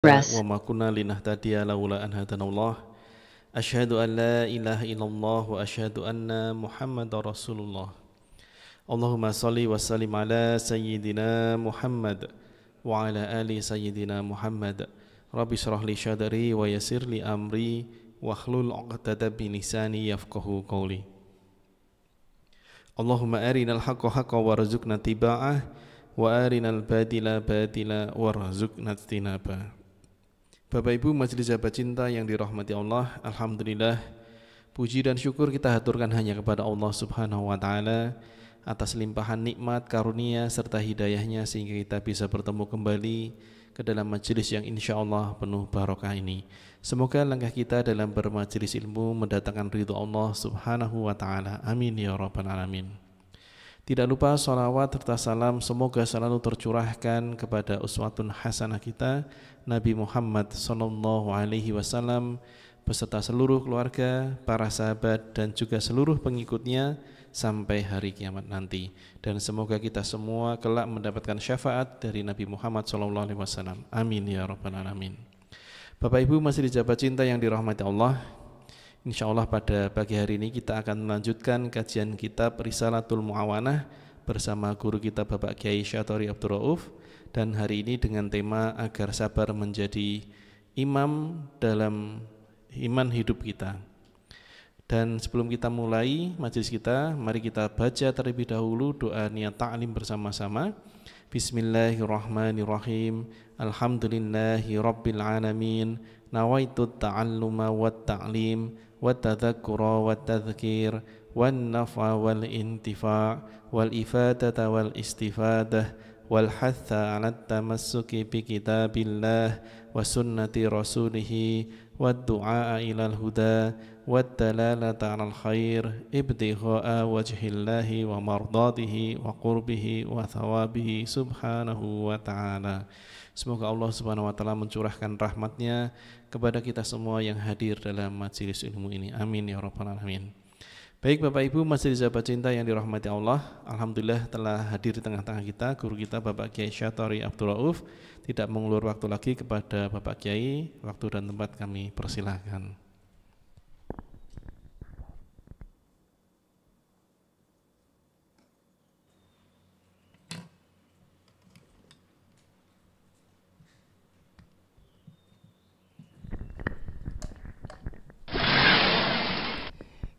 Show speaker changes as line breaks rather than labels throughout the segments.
وما كنا لنهتدي لولا أن هدانا الله أشهد أن لا إله إلا الله وأشهد أن محمد رسول الله اللهم صل وسلم على سيدنا محمد وعلى آل سيدنا محمد رب اشرح لي صدري ويسر لي أمري واحلل عقدة من لساني يفقهوا قولي اللهم أرنا الحق حقا وارزقنا اتباعه وأرنا الباطل باطلا وارزقنا اجتنابه. Bapak Ibu majelis sahabat cinta yang dirahmati Allah, alhamdulillah puji dan syukur kita haturkan hanya kepada Allah Subhanahu wa taala atas limpahan nikmat, karunia serta hidayahnya sehingga kita bisa bertemu kembali ke dalam majelis yang insyaallah penuh barokah ini. Semoga langkah kita dalam bermajelis ilmu mendatangkan ridho Allah Subhanahu wa taala. Amin ya rabbal alamin. Tidak lupa salawat serta salam semoga selalu tercurahkan kepada uswatun hasanah kita Nabi Muhammad sallallahu alaihi wasallam beserta seluruh keluarga, para sahabat dan juga seluruh pengikutnya sampai hari kiamat nanti. Dan semoga kita semua kelak mendapatkan syafaat dari Nabi Muhammad sallallahu alaihi wasallam. Amin ya rabbal alamin. Bapak Ibu masih dijabat cinta yang dirahmati Allah. InsyaAllah pada pagi hari ini kita akan melanjutkan kajian kitab Risalatul Mu'awanah bersama guru kita Bapak Kiai Syatori Abdul Rauf, dan hari ini dengan tema agar sabar menjadi imam dalam iman hidup kita. Dan sebelum kita mulai majelis kita, mari kita baca terlebih dahulu doa niat ta'lim bersama-sama. Bismillahirrahmanirrahim. Alhamdulillahi rabbil alamin. Nawaitu ta'alluma wa ta'lim wa tadhakkura wa tadhkir wan nafa wal intifa' wal ifadata wal istifadah wal hatha 'ala tamassuki bi kitabillah wa sunnati rasulih wad du'a ilal huda wad dalalata 'alal khair ibtigha'a wajhillahi wa mardatihi wa qurbihi wa thawabihi subhanahu wa ta'ala. Semoga Allah Subhanahu wa taala mencurahkan rahmatnya kepada kita semua yang hadir dalam majelis ilmu ini. Amin ya rabbal alamin. Baik Bapak Ibu majelis sahabat cinta yang dirahmati Allah, alhamdulillah telah hadir di tengah-tengah kita guru kita Bapak Kiai Syatori Abdul Rauf. Tidak mengulur waktu lagi kepada Bapak Kiai, waktu dan tempat kami persilahkan.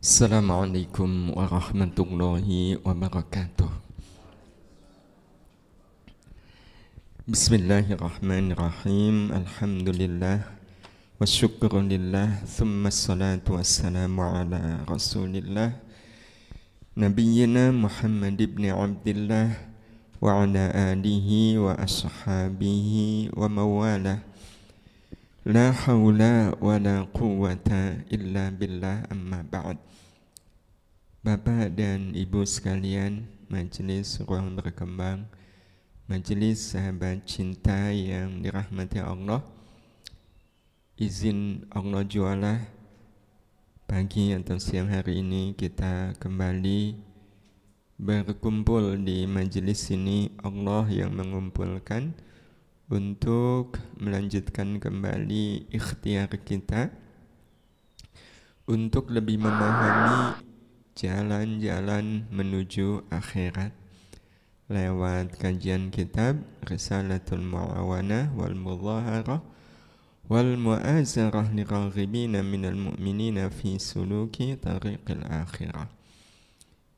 Assalamualaikum warahmatullahi wabarakatuh. Bismillahirrahmanirrahim. Alhamdulillah wa syukrulillah thumma salatu wassalamu ala rasulillah Nabiyyina Muhammad ibn Abdillah wa ala alihi wa ashabihi wa mawalah. La hawla wa la quwwata illa billah, amma ba'd. Bapak dan Ibu sekalian, majelis ruang berkembang, majelis sahabat cinta yang dirahmati Allah, izin Allah jualah pagi atau siang hari ini kita kembali berkumpul di majelis ini. Allah yang mengumpulkan untuk melanjutkan kembali ikhtiar kita untuk lebih memahami jalan-jalan menuju akhirat lewat kajian kitab Risalatul Mu'awanah wal Mudhaharah wal Mu'azarah liraghibina minal mu'minina fi suluki tariqil akhirah.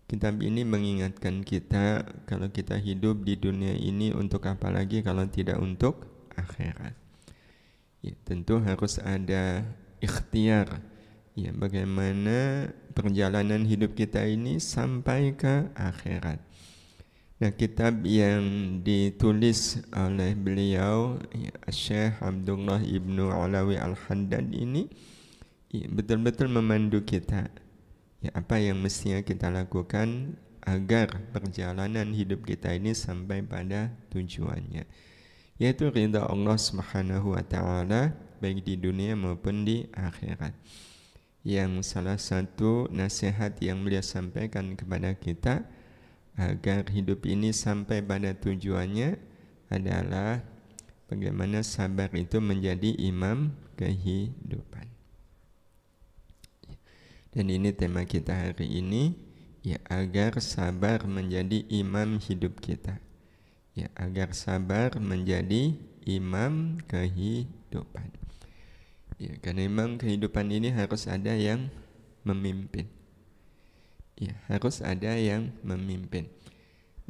Kitab ini mengingatkan kita kalau kita hidup di dunia ini untuk apa lagi kalau tidak untuk akhirat. Ya, tentu harus ada ikhtiar. Ya, bagaimana perjalanan hidup kita ini sampai ke akhirat. Nah, kitab yang ditulis oleh beliau, ya, Syekh Abdullah Ibnu Alawi Al-Haddad ini, ya, betul-betul memandu kita. Ya, apa yang mestinya kita lakukan agar perjalanan hidup kita ini sampai pada tujuannya, yaitu ridha Allah Subhanahu wa taala baik di dunia maupun di akhirat. Yang salah satu nasihat yang beliau sampaikan kepada kita agar hidup ini sampai pada tujuannya adalah bagaimana sabar itu menjadi imam kehidupan. Dan ini tema kita hari ini, ya, agar sabar menjadi imam hidup kita. Ya, agar sabar menjadi imam kehidupan. Ya, karena imam kehidupan ini harus ada yang memimpin. Ya, harus ada yang memimpin.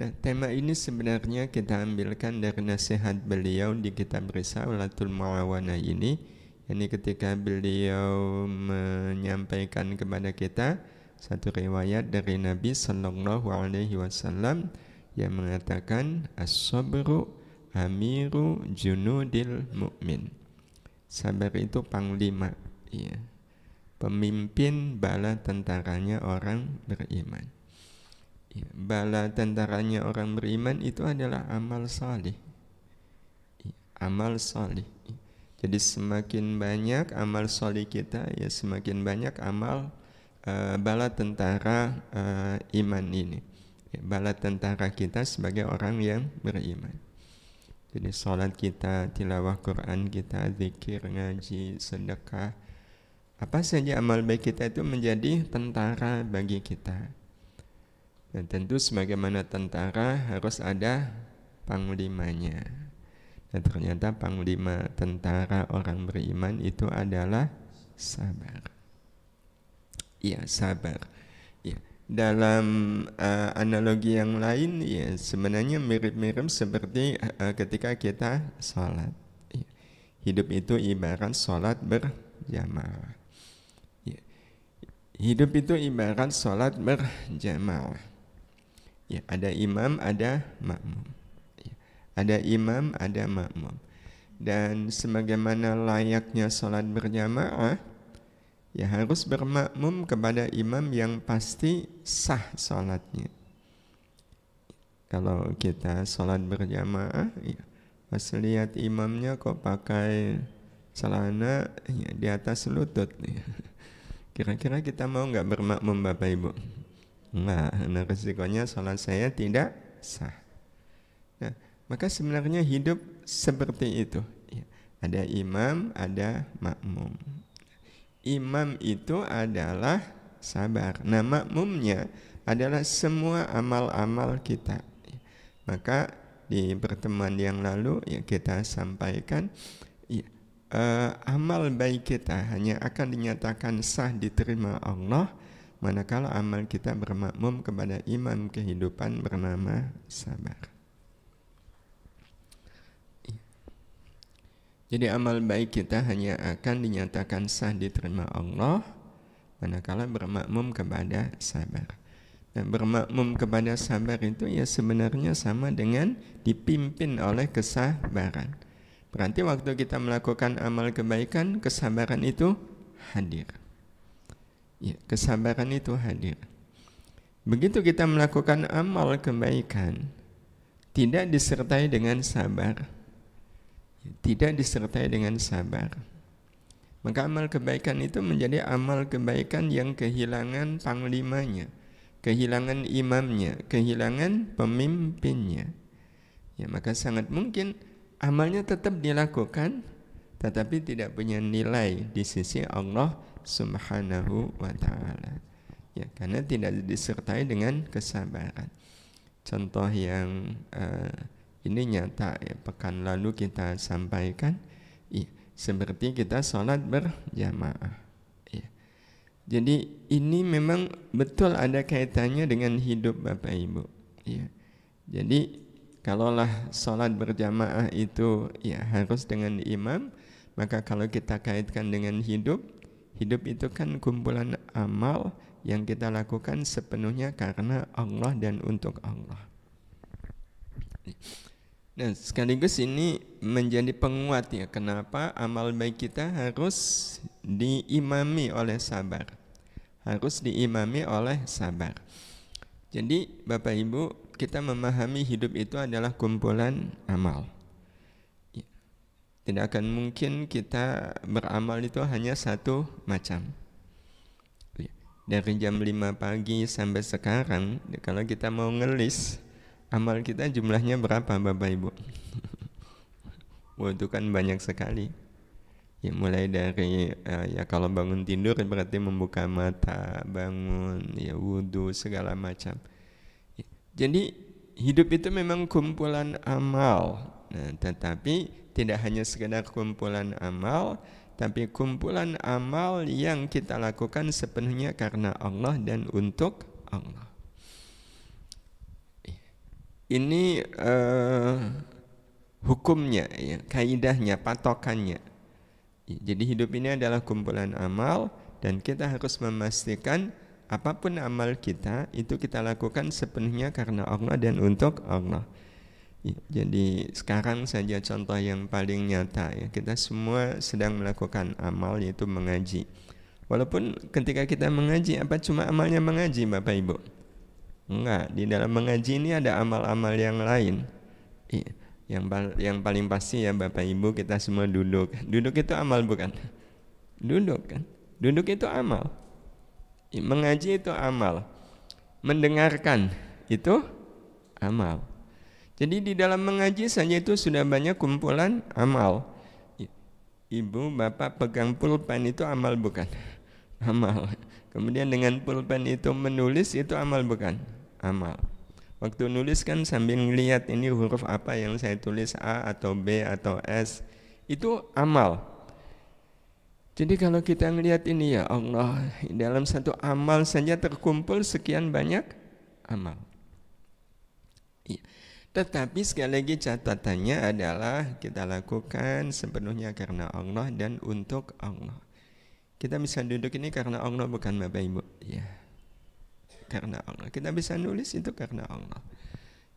Nah, tema ini sebenarnya kita ambilkan dari nasihat beliau di kitab Risalatul Mu'awanah ini. Ini ketika beliau menyampaikan kepada kita satu riwayat dari Nabi Sallallahu Alaihi Wasallam yang mengatakan as-sabru amiru junudil mu'min. Sabar itu panglima, ya, pemimpin bala tentaranya orang beriman. Ya, bala tentaranya orang beriman itu adalah amal salih. Ya, amal salih. Jadi semakin banyak amal salih kita, ya semakin banyak amal bala tentara iman ini. Ya, bala tentara kita sebagai orang yang beriman. Jadi salat kita, tilawah Quran kita, zikir, ngaji, sedekah, apa saja amal baik kita itu menjadi tentara bagi kita. Dan tentu sebagaimana tentara harus ada panglimanya. Dan ternyata panglima tentara orang beriman itu adalah sabar. Ya, sabar. Ya. Dalam analogi yang lain, ya sebenarnya mirip-mirip seperti ketika kita sholat. Ya. Hidup itu ibarat sholat berjamaah. Ya. Hidup itu ibarat sholat berjamaah. Ya, ada imam, ada makmum. Ada imam, ada makmum. Dan sebagaimana layaknya sholat berjamaah, ya harus bermakmum kepada imam yang pasti sah sholatnya. Kalau kita sholat berjamaah, ya, pas lihat imamnya kok pakai celana ya, di atas lutut, ya. Kira-kira kita mau nggak bermakmum Bapak Ibu? Enggak, nah resikonya sholat saya tidak sah. Maka sebenarnya hidup seperti itu. Ya, ada imam, ada makmum. Imam itu adalah sabar. Nah, makmumnya adalah semua amal-amal kita. Ya, maka di pertemuan yang lalu ya kita sampaikan ya, amal baik kita hanya akan dinyatakan sah diterima Allah manakala amal kita bermakmum kepada imam kehidupan bernama sabar. Jadi amal baik kita hanya akan dinyatakan sah diterima Allah manakala bermakmum kepada sabar. Dan bermakmum kepada sabar itu ya sebenarnya sama dengan dipimpin oleh kesabaran. Berarti waktu kita melakukan amal kebaikan, kesabaran itu hadir. Ya, kesabaran itu hadir. Begitu kita melakukan amal kebaikan, tidak disertai dengan sabar, tidak disertai dengan sabar, maka amal kebaikan itu menjadi amal kebaikan yang kehilangan panglimanya, kehilangan imamnya, kehilangan pemimpinnya. Ya, maka sangat mungkin amalnya tetap dilakukan, tetapi tidak punya nilai di sisi Allah Subhanahu wa ta'ala. Ya, karena tidak disertai dengan kesabaran. Contoh yang ini nyata ya, pekan lalu kita sampaikan ya, seperti kita sholat berjamaah ya. Jadi ini memang betul ada kaitannya dengan hidup Bapak Ibu ya. Jadi kalaulah sholat berjamaah itu ya harus dengan imam, maka kalau kita kaitkan dengan hidup itu kan kumpulan amal yang kita lakukan sepenuhnya karena Allah dan untuk Allah. Nah, sekaligus ini menjadi penguat ya, kenapa amal baik kita harus diimami oleh sabar. Harus diimami oleh sabar. Jadi Bapak Ibu, kita memahami hidup itu adalah kumpulan amal. Ya. Tidak akan mungkin kita beramal itu hanya satu macam. Ya. Dari jam 5 pagi sampai sekarang, kalau kita mau ngelis amal kita jumlahnya berapa Bapak Ibu? Wudhu kan banyak sekali. Ya mulai dari ya kalau bangun tidur berarti membuka mata, bangun, ya wudhu segala macam. Ya, jadi hidup itu memang kumpulan amal. Nah, tetapi tidak hanya sekedar kumpulan amal, tapi kumpulan amal yang kita lakukan sepenuhnya karena Allah dan untuk Allah. Ini hukumnya, ya, kaidahnya, patokannya. Jadi hidup ini adalah kumpulan amal dan kita harus memastikan apapun amal kita itu kita lakukan sepenuhnya karena Allah dan untuk Allah. Jadi sekarang saja contoh yang paling nyata, ya, kita semua sedang melakukan amal yaitu mengaji. Walaupun ketika kita mengaji, apa cuma amalnya mengaji Bapak Ibu? Enggak, di dalam mengaji ini ada amal-amal yang lain. Yang paling pasti ya Bapak Ibu, kita semua duduk. Duduk itu amal bukan? Duduk kan? Duduk itu amal. Mengaji itu amal. Mendengarkan itu amal. Jadi di dalam mengaji saja itu sudah banyak kumpulan amal. Ibu, bapak pegang pulpen itu amal bukan? Amal. Kemudian dengan pulpen itu menulis itu amal bukan? Amal. Waktu nulis kan sambil ngelihat ini huruf apa yang saya tulis, A atau B atau S, itu amal. Jadi kalau kita ngelihat ini, ya Allah, dalam satu amal saja terkumpul sekian banyak amal. Tetapi sekali lagi catatannya adalah kita lakukan sepenuhnya karena Allah dan untuk Allah. Kita bisa duduk ini karena Allah bukan Bapak Ibu? Ya. Karena Allah. Kita bisa nulis itu karena Allah.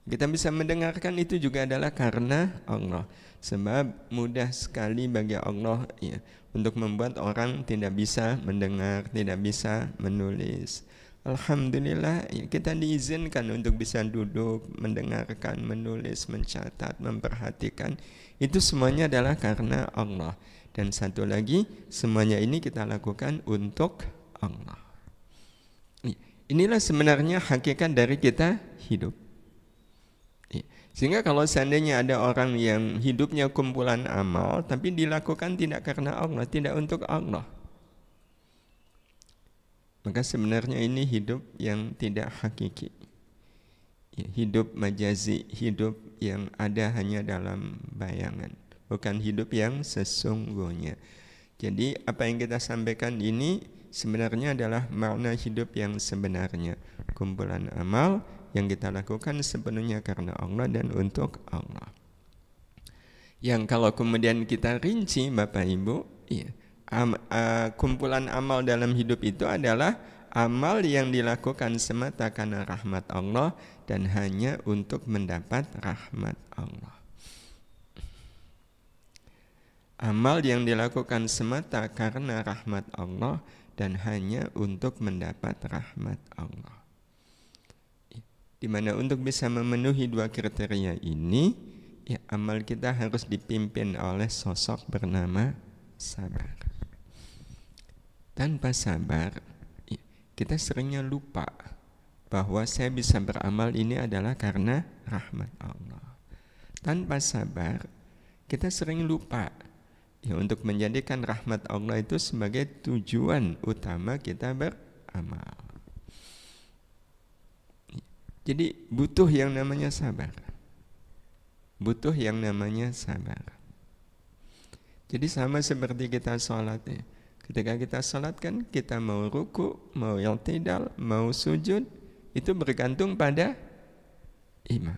Kita bisa mendengarkan itu juga adalah karena Allah. Sebab mudah sekali bagi Allah, ya, untuk membuat orang tidak bisa mendengar, tidak bisa menulis. Alhamdulillah, ya, kita diizinkan untuk bisa duduk, mendengarkan, menulis, mencatat, memperhatikan. Itu semuanya adalah karena Allah. Dan satu lagi, semuanya ini kita lakukan untuk Allah. Inilah sebenarnya hakikat dari kita hidup. Sehingga kalau seandainya ada orang yang hidupnya kumpulan amal, tapi dilakukan tidak karena Allah, tidak untuk Allah, maka sebenarnya ini hidup yang tidak hakiki. Hidup majazi, hidup yang ada hanya dalam bayangan, bukan hidup yang sesungguhnya. Jadi apa yang kita sampaikan ini sebenarnya adalah makna hidup yang sebenarnya. Kumpulan amal yang kita lakukan sepenuhnya karena Allah dan untuk Allah. Yang kalau kemudian kita rinci Bapak Ibu, ya, kumpulan amal dalam hidup itu adalah amal yang dilakukan semata karena rahmat Allah dan hanya untuk mendapat rahmat Allah. Amal yang dilakukan semata karena rahmat Allah dan hanya untuk mendapat rahmat Allah. Di mana untuk bisa memenuhi dua kriteria ini, ya, amal kita harus dipimpin oleh sosok bernama sabar. Tanpa sabar, ya, kita seringnya lupa bahwa saya bisa beramal ini adalah karena rahmat Allah. Tanpa sabar, kita sering lupa, ya, untuk menjadikan rahmat Allah itu sebagai tujuan utama kita beramal. Jadi butuh yang namanya sabar. Butuh yang namanya sabar. Jadi sama seperti kita sholat, ya. Ketika kita sholat kan kita mau ruku, mau i'tidal, mau sujud, itu bergantung pada imam.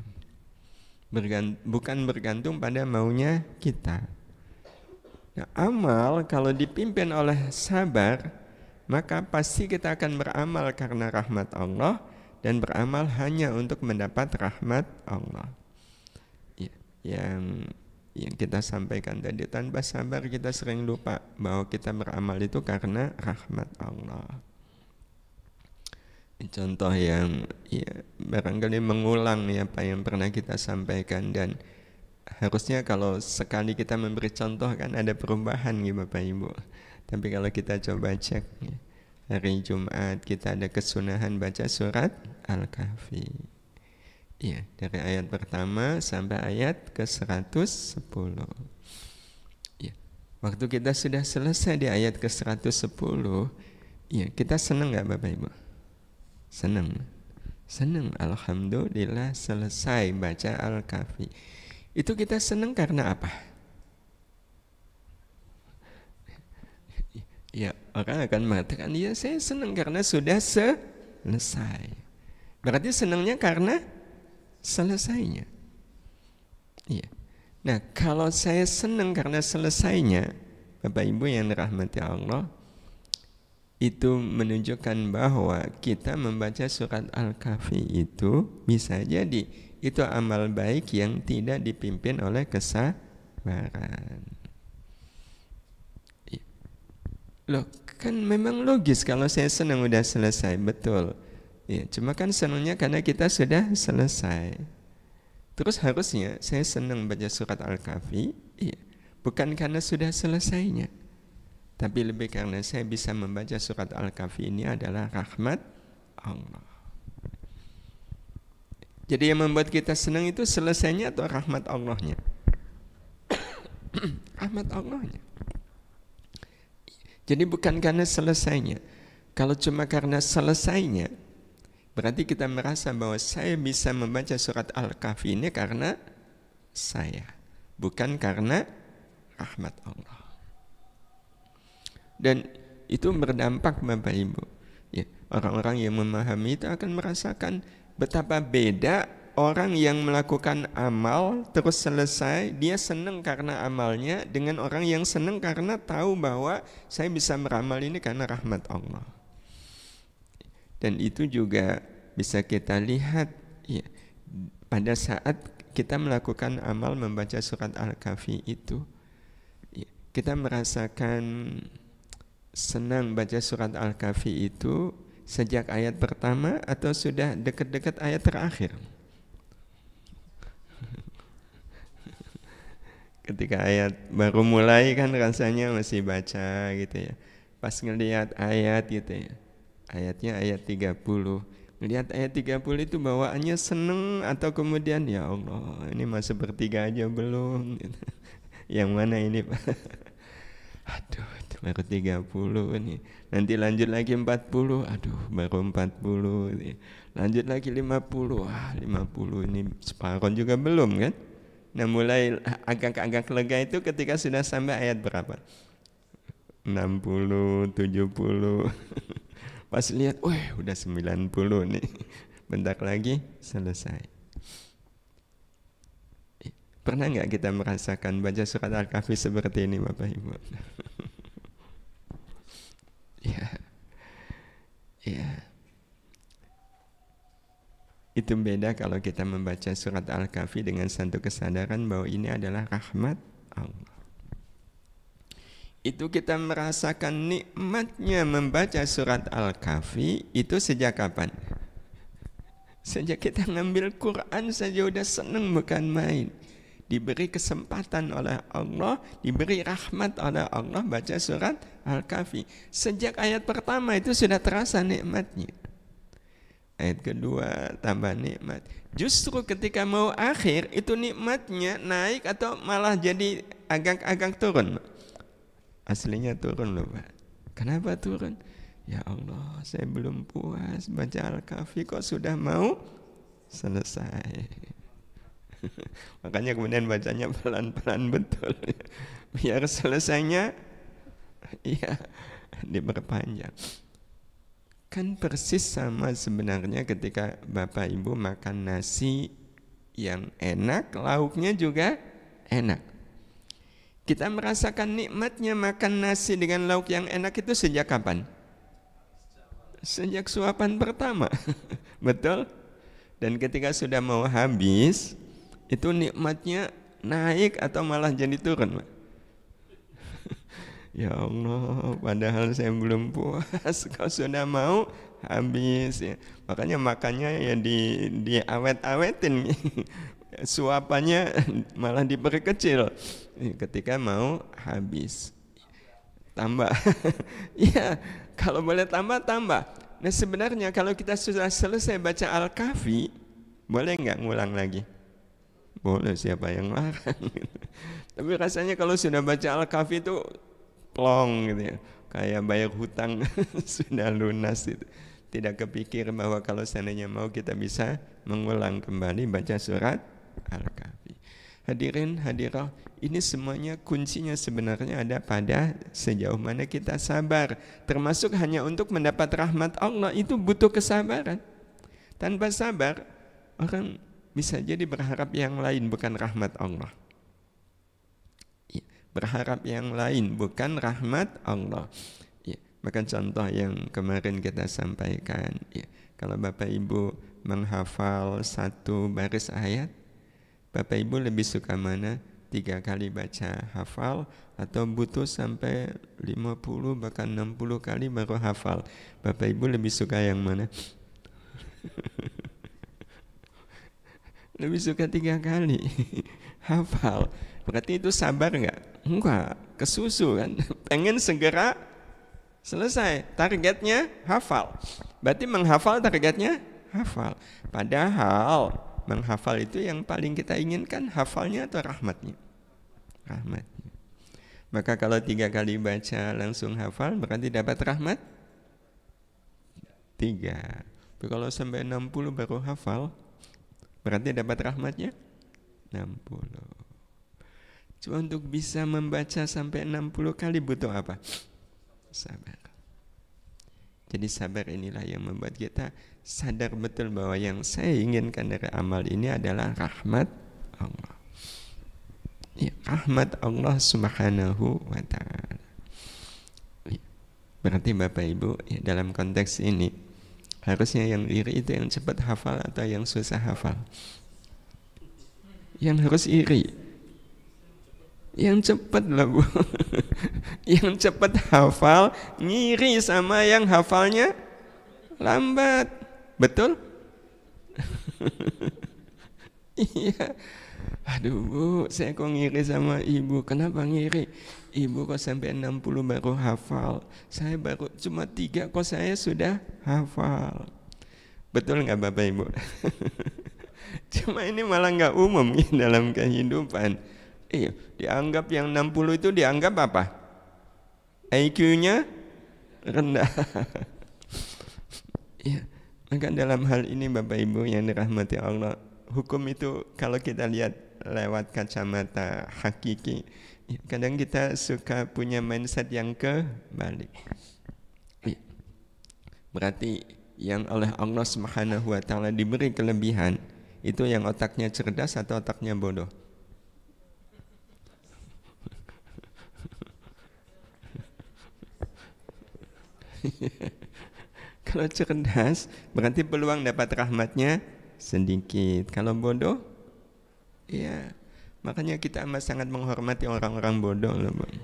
Bukan bergantung pada maunya kita. Nah, amal kalau dipimpin oleh sabar, maka pasti kita akan beramal karena rahmat Allah dan beramal hanya untuk mendapat rahmat Allah. Yang kita sampaikan tadi, tanpa sabar kita sering lupa bahwa kita beramal itu karena rahmat Allah. Contoh yang barangkali mengulang apa yang pernah kita sampaikan, dan harusnya kalau sekali kita memberi contoh kan ada perubahan Bapak Ibu. Tapi kalau kita coba cek, hari Jumat kita ada kesunahan baca surat Al-Kahfi. Ya, dari ayat pertama sampai ayat ke-110. Ya. Waktu kita sudah selesai di ayat ke-110, ya, kita senang nggak Bapak Ibu? Senang. Senang, alhamdulillah selesai baca Al-Kahfi. Itu kita senang karena apa? Ya, orang akan mengatakan, ya saya senang karena sudah selesai. Berarti senangnya karena selesainya. Iya. Nah, kalau saya senang karena selesainya, Bapak Ibu yang dirahmati Allah, itu menunjukkan bahwa kita membaca surat Al-Kahfi itu bisa jadi itu amal baik yang tidak dipimpin oleh kesabaran. Loh, kan memang logis kalau saya senang udah selesai, betul. Ya, cuma kan senangnya karena kita sudah selesai. Terus harusnya saya senang baca surat Al-Kahfi, ya, bukan karena sudah selesainya, tapi lebih karena saya bisa membaca surat Al-Kahfi ini adalah rahmat Allah. Jadi yang membuat kita senang itu selesainya atau rahmat Allahnya? Rahmat Allahnya. Jadi bukan karena selesainya. Kalau cuma karena selesainya, berarti kita merasa bahwa saya bisa membaca surat Al-Kahfi ini karena saya, bukan karena rahmat Allah. Dan itu berdampak Bapak Ibu. Ya, orang-orang yang memahami itu akan merasakan betapa beda orang yang melakukan amal terus selesai, dia senang karena amalnya, dengan orang yang senang karena tahu bahwa saya bisa beramal ini karena rahmat Allah. Dan itu juga bisa kita lihat ya, pada saat kita melakukan amal membaca surat Al-Kahfi itu, ya, kita merasakan senang baca surat Al-Kahfi itu sejak ayat pertama atau sudah dekat-dekat ayat terakhir? Ketika ayat baru mulai kan rasanya masih baca gitu ya. Pas ngelihat ayat gitu ya, ayatnya ayat 30, ngelihat ayat 30 itu bawaannya seneng atau kemudian ya Allah ini masih sepertiga aja belum gitu. Yang mana ini Pak? Aduh baru 30 nih, nanti lanjut lagi 40, aduh baru 40 gitu. Lanjut lagi 50, 50 ini separuh juga belum kan. Nah mulai agak-agak lega itu ketika sudah sampai ayat berapa? 60, 70. Pas lihat, udah 90 nih. Bentar lagi selesai. Pernah nggak kita merasakan baca surat Al-Kahfi seperti ini Bapak Ibu? Ya. Itu beda kalau kita membaca surat Al-Kahfi dengan satu kesadaran bahwa ini adalah rahmat Allah. Itu kita merasakan nikmatnya membaca surat Al-Kahfi itu sejak kapan? Sejak kita ngambil Quran saja udah seneng bukan main. Diberi kesempatan oleh Allah, diberi rahmat oleh Allah baca surat Al-Kahfi. Sejak ayat pertama itu sudah terasa nikmatnya. Ayat kedua tambah nikmat. Justru ketika mau akhir itu nikmatnya naik atau malah jadi agak-agak turun. Aslinya turun loh Pak. Kenapa turun? Ya Allah saya belum puas baca Al-Kahfi kok sudah mau selesai. Makanya kemudian bacanya pelan-pelan betul. Biar selesainya ya diperpanjang. Kan persis sama sebenarnya ketika Bapak Ibu makan nasi yang enak, lauknya juga enak. Kita merasakan nikmatnya makan nasi dengan lauk yang enak itu sejak kapan? Sejak suapan pertama. Betul? Dan ketika sudah mau habis, itu nikmatnya naik atau malah jadi turun? Ya Allah, padahal saya belum puas, kau sudah mau habis ya. Makanya makannya ya diawet-awetin, suapannya malah diperkecil ketika mau habis. Tambah, ya kalau boleh tambah. Nah sebenarnya kalau kita sudah selesai baca Al-Kahfi, Boleh nggak ngulang lagi? Boleh, siapa yang larang? Tapi rasanya kalau sudah baca Al-Kahfi itu plong gitu ya, kayak bayar hutang sudah lunas itu. Tidak kepikir bahwa kalau seandainya mau kita bisa mengulang kembali baca surat Al-Kahfi. Hadirin hadirah, ini semuanya kuncinya sebenarnya ada pada sejauh mana kita sabar. Termasuk hanya untuk mendapat rahmat Allah itu butuh kesabaran. Tanpa sabar, orang bisa jadi berharap yang lain bukan rahmat Allah. Berharap yang lain bukan rahmat Allah. Maka contoh yang kemarin kita sampaikan, kalau Bapak Ibu menghafal satu baris ayat, Bapak Ibu lebih suka mana? 3 kali baca hafal atau butuh sampai 50 bahkan 60 kali baru hafal? Bapak Ibu lebih suka yang mana? Lebih suka 3 kali hafal. Berarti itu sabar enggak? Enggak, kesusu kan. Pengen segera selesai. Targetnya hafal. Berarti menghafal targetnya hafal. Padahal menghafal itu yang paling kita inginkan hafalnya atau rahmatnya? Rahmatnya. Maka kalau 3 kali baca langsung hafal berarti dapat rahmat 3. Tapi kalau sampai 60 baru hafal berarti dapat rahmatnya 60. Cuma untuk bisa membaca sampai 60 kali butuh apa? Sabar. Jadi sabar inilah yang membuat kita sadar betul bahwa yang saya inginkan dari amal ini adalah rahmat Allah. Ya, rahmat Allah Subhanahu wa ta'ala. Ya, berarti Bapak Ibu ya, dalam konteks ini harusnya yang iri itu yang cepat hafal atau yang susah hafal? Yang harus iri yang cepat lah Bu. Yang cepat hafal ngiri sama yang hafalnya lambat. Betul? Iya. Aduh Bu, saya kok ngiri sama ibu. Kenapa ngiri? Ibu kok sampai 60 baru hafal, saya baru cuma 3 kok saya sudah hafal. Betul nggak Bapak Ibu? Cuma ini malah nggak umum ya dalam kehidupan. Iya, dianggap yang 60 itu dianggap apa? IQ-nya rendah. Iya, maka dalam hal ini Bapak Ibu yang dirahmati Allah, hukum itu kalau kita lihat lewat kacamata hakiki, kadang kita suka punya mindset yang kebalik. Berarti yang oleh Allah Subhanahu wa ta'ala diberi kelebihan itu yang otaknya cerdas atau otaknya bodoh? Kalau cerdas berarti peluang dapat rahmatnya sedikit. Kalau bodoh, ya makanya kita amat sangat menghormati orang-orang bodoh loh Bang.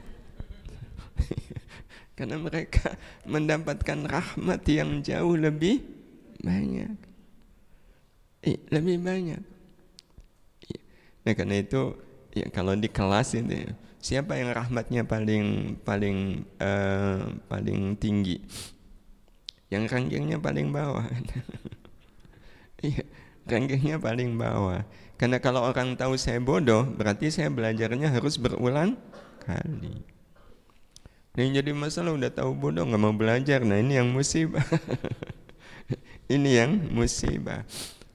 Karena mereka mendapatkan rahmat yang jauh lebih banyak. Lebih banyak. Nah karena itu ya kalau di kelas itu siapa yang rahmatnya paling tinggi? Yang rankingnya paling bawah. Iya, rankingnya paling bawah. Karena kalau orang tahu saya bodoh, berarti saya belajarnya harus berulang kali. Nah yang jadi masalah udah tahu bodoh nggak mau belajar. Nah ini yang musibah. Ini yang musibah.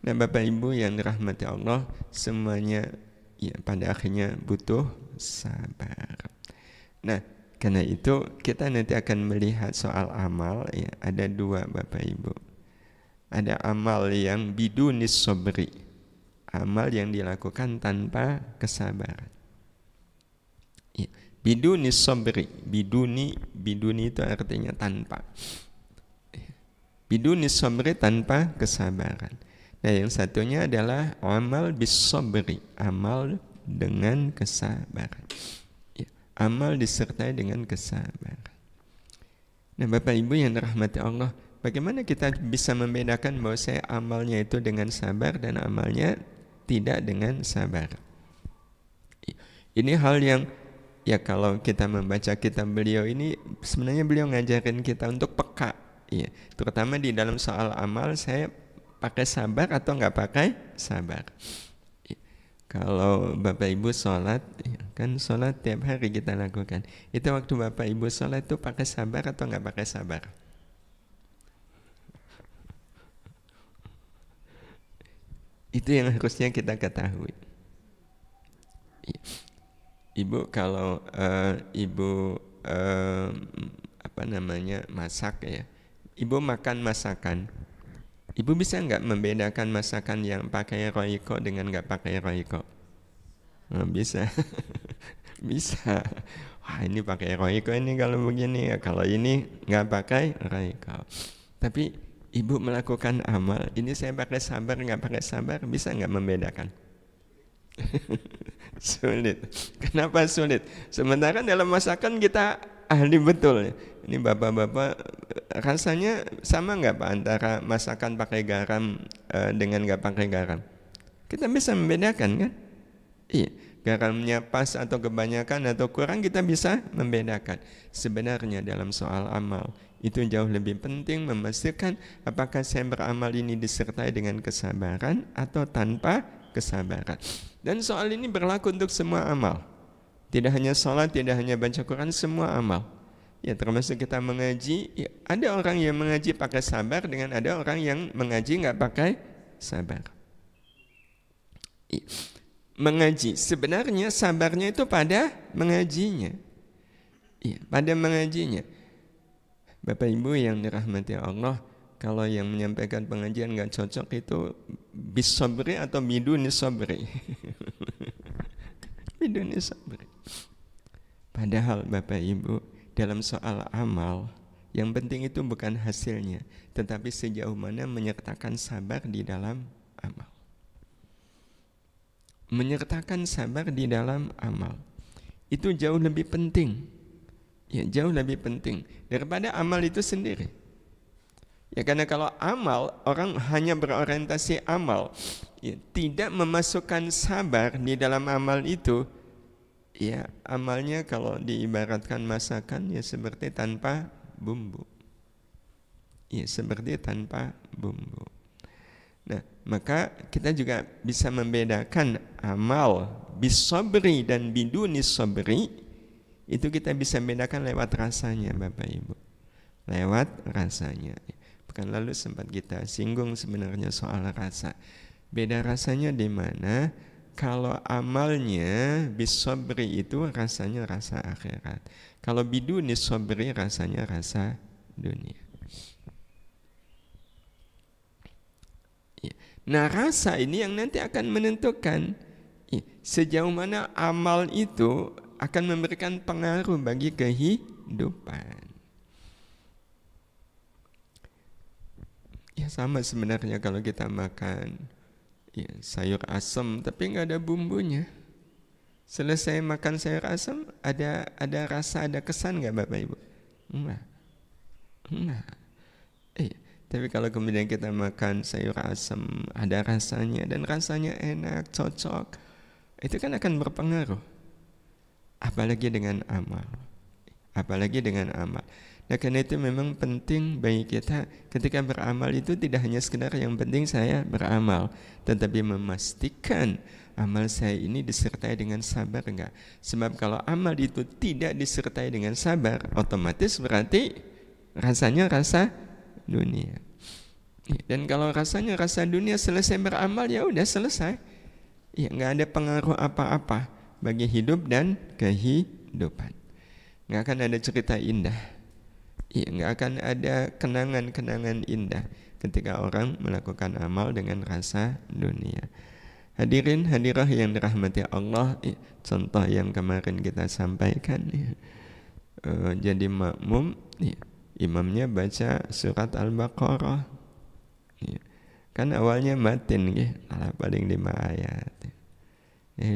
Nah Bapak Ibu yang dirahmati Allah, semuanya ya pada akhirnya butuh sabar. Nah karena itu kita nanti akan melihat soal amal ya, ada 2 Bapak Ibu. Ada amal yang bidunis sobri, amal yang dilakukan tanpa kesabaran. Ya, bidunis sobri, biduni itu artinya tanpa. Bidunis sobri tanpa kesabaran. Nah yang satunya adalah amal bis sobri, amal dengan kesabaran. Amal disertai dengan kesabaran. Nah Bapak Ibu yang dirahmati Allah, bagaimana kita bisa membedakan bahwa saya amalnya itu dengan sabar dan amalnya tidak dengan sabar? Ini hal yang ya kalau kita membaca kitab beliau ini sebenarnya beliau ngajarin kita untuk peka. Ya, terutama di dalam soal amal saya pakai sabar atau nggak pakai sabar. Kalau Bapak Ibu sholat, kan sholat tiap hari kita lakukan. Itu waktu Bapak Ibu sholat itu pakai sabar atau nggak pakai sabar? Itu yang harusnya kita ketahui. Ibu kalau ibu masak ya, ibu makan masakan. Ibu bisa nggak membedakan masakan yang pakai roiko dengan nggak pakai roiko? Oh, bisa, bisa. Wah ini pakai roiko ini kalau begini ya, kalau ini nggak pakai roiko. Tapi ibu melakukan amal, ini saya pakai sabar nggak pakai sabar, bisa nggak membedakan? Sulit. Kenapa sulit? Sementara dalam masakan kita ahli betul. Ini bapak-bapak rasanya sama nggak Pak antara masakan pakai garam dengan nggak pakai garam? Kita bisa membedakan kan? Iya, garamnya pas atau kebanyakan atau kurang kita bisa membedakan. Sebenarnya dalam soal amal itu jauh lebih penting memastikan apakah saya beramal ini disertai dengan kesabaran atau tanpa kesabaran. Dan soal ini berlaku untuk semua amal. Tidak hanya sholat, tidak hanya baca Quran, semua amal. Ya termasuk kita mengaji, ya, ada orang yang mengaji pakai sabar dengan ada orang yang mengaji nggak pakai sabar. Ya. Mengaji, sebenarnya sabarnya itu pada mengajinya. Ya, pada mengajinya. Bapak Ibu yang dirahmati Allah, kalau yang menyampaikan pengajian nggak cocok itu bisobri atau biduni sobri. Biduni sobri. Padahal Bapak Ibu, dalam soal amal, yang penting itu bukan hasilnya, tetapi sejauh mana menyertakan sabar di dalam amal. Menyertakan sabar di dalam amal itu jauh lebih penting. Ya, jauh lebih penting daripada amal itu sendiri. Ya, karena kalau amal, orang hanya berorientasi amal, ya, tidak memasukkan sabar di dalam amal itu, ya amalnya kalau diibaratkan masakan ya seperti tanpa bumbu. Ya, seperti tanpa bumbu. Nah, maka kita juga bisa membedakan amal bisobri dan biduni sobri. Itu kita bisa bedakan lewat rasanya Bapak Ibu. Lewat rasanya. Bukan lalu sempat kita singgung sebenarnya soal rasa. Beda rasanya di mana? Kalau amalnya bisobri itu rasanya rasa akhirat. Kalau biduni sobri rasanya rasa dunia. Nah rasa ini yang nanti akan menentukan sejauh mana amal itu akan memberikan pengaruh bagi kehidupan. Ya sama sebenarnya kalau kita makan ya, sayur asam tapi nggak ada bumbunya. Selesai makan sayur asam ada rasa, ada kesan nggak Bapak Ibu? Enggak. Tapi kalau kemudian kita makan sayur asam ada rasanya dan rasanya enak, cocok, itu kan akan berpengaruh. Apalagi dengan amal. Nah karena itu memang penting bagi kita ketika beramal itu tidak hanya sekedar yang penting saya beramal, tetapi memastikan amal saya ini disertai dengan sabar enggak. Sebab kalau amal itu tidak disertai dengan sabar, otomatis berarti rasanya rasa dunia. Dan kalau rasanya rasa dunia, selesai beramal ya udah selesai. Ya enggak ada pengaruh apa-apa bagi hidup dan kehidupan. Nggak akan ada cerita indah. Ya, nggak akan ada kenangan-kenangan indah ketika orang melakukan amal dengan rasa dunia. Hadirin hadirah yang dirahmati Allah, contoh yang kemarin kita sampaikan, jadi makmum, imamnya baca surat Al-Baqarah, kan awalnya matin, paling 5 ayat.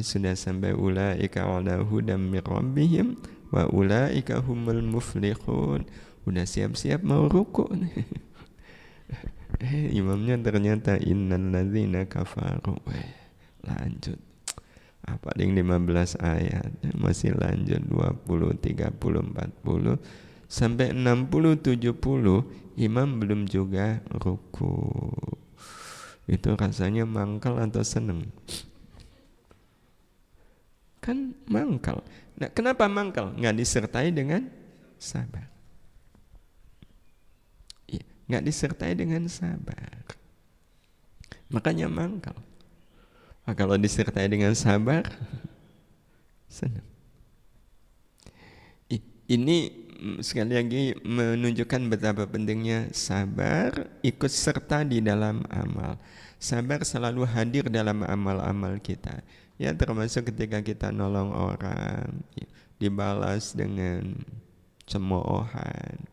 Sudah sampai ulaika ala hudam mir rabbihim wa ulaika humul muflihun. Udah siap-siap mau ruku nih. Imamnya ternyata innal ladzina kafaru. Lanjut. Paling 15 ayat, masih lanjut 20, 30, 40 sampai 60, 70 imam belum juga ruku. Itu rasanya mangkal atau seneng? Kan mangkal. Nah, kenapa mangkal? Nggak disertai dengan sabar. Iya, nggak disertai dengan sabar. Makanya mangkal. Nah, kalau disertai dengan sabar, senang. Ini sekali lagi menunjukkan betapa pentingnya sabar ikut serta di dalam amal. Sabar selalu hadir dalam amal-amal kita. Ya, termasuk ketika kita nolong orang, ya, dibalas dengan cemoohan.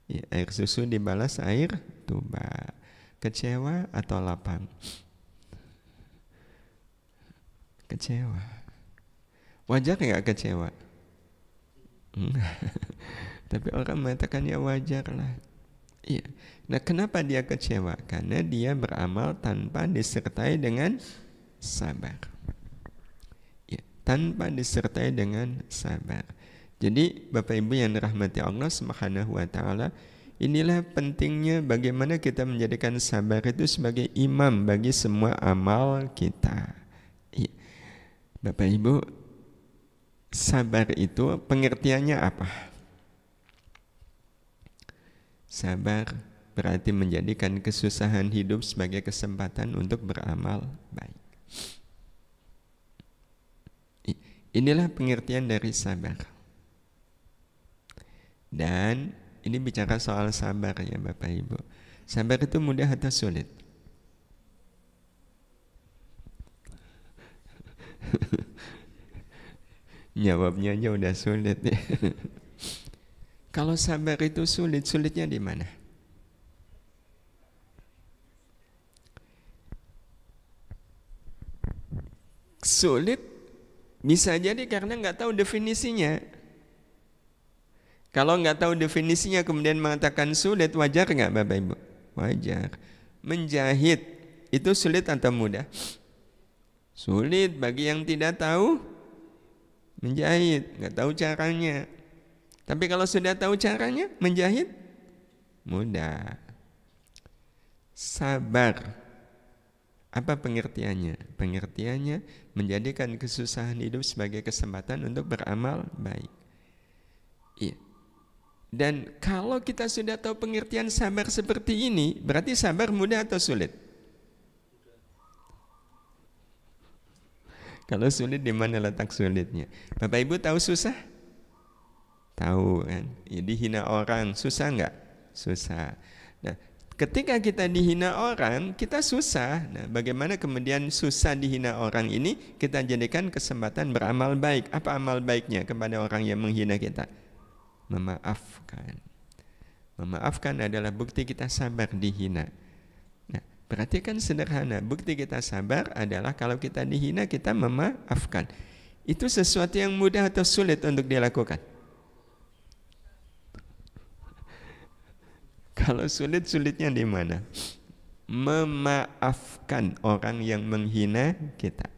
Ya, air susu dibalas air tuba. Kecewa atau lapang? Kecewa. Wajar nggak kecewa? Tapi orang mengatakan ya wajar lah. Iya. Nah, kenapa dia kecewa? Karena dia beramal tanpa disertai dengan sabar. Ya, tanpa disertai dengan sabar. Jadi Bapak Ibu yang dirahmati Allah Subhanahu wa taala, inilah pentingnya bagaimana kita menjadikan sabar itu sebagai imam bagi semua amal kita. Iya. Bapak Ibu, sabar itu pengertiannya apa? Sabar berarti menjadikan kesusahan hidup sebagai kesempatan untuk beramal baik. Inilah pengertian dari sabar. Dan ini bicara soal sabar ya Bapak Ibu. Sabar itu mudah atau sulit? Jawabnya aja udah sulit ya. Kalau sabar itu sulit, sulitnya di mana? Sulit bisa jadi karena nggak tahu definisinya. Kalau nggak tahu definisinya kemudian mengatakan sulit, wajar nggak Bapak Ibu? Wajar. Menjahit itu sulit atau mudah? Sulit bagi yang tidak tahu menjahit, nggak tahu caranya. Tapi kalau sudah tahu caranya menjahit, mudah. Sabar, apa pengertiannya? Pengertiannya menjadikan kesusahan hidup sebagai kesempatan untuk beramal baik. Iya. Dan kalau kita sudah tahu pengertian sabar seperti ini, berarti sabar mudah atau sulit? Kalau sulit, di mana letak sulitnya? Bapak Ibu tahu susah? Tahu kan? Ya, dihina orang, susah nggak? Susah. Nah, ketika kita dihina orang, kita susah. Nah, bagaimana kemudian susah dihina orang ini kita jadikan kesempatan beramal baik? Apa amal baiknya kepada orang yang menghina kita? Memaafkan. Memaafkan adalah bukti kita sabar dihina. Nah, berarti kan sederhana. Bukti kita sabar adalah kalau kita dihina kita memaafkan. Itu sesuatu yang mudah atau sulit untuk dilakukan? Kalau sulit, sulitnya di mana? Memaafkan orang yang menghina kita.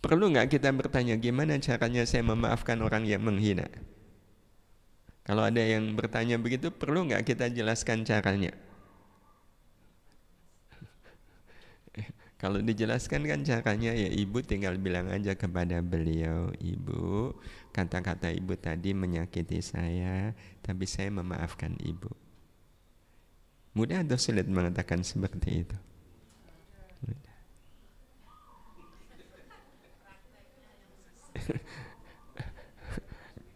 Perlu nggak kita bertanya gimana caranya saya memaafkan orang yang menghina? Kalau ada yang bertanya begitu, perlu nggak kita jelaskan caranya? Kalau dijelaskan kan caranya ya ibu tinggal bilang aja kepada beliau, ibu, kata-kata ibu tadi menyakiti saya, tapi saya memaafkan ibu. Mudah atau sulit mengatakan seperti itu? Mudah.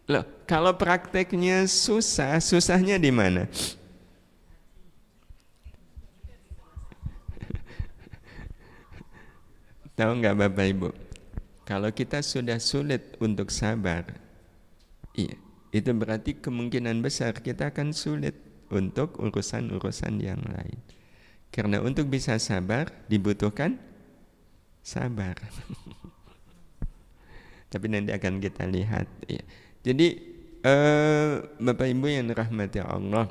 Loh, kalau prakteknya susah, susahnya di mana? Tahu nggak Bapak Ibu? Kalau kita sudah sulit untuk sabar, iya, itu berarti kemungkinan besar kita akan sulit untuk urusan-urusan yang lain. Karena untuk bisa sabar dibutuhkan sabar. Tapi nanti akan kita lihat. Iya. Jadi Bapak Ibu yang dirahmati Allah,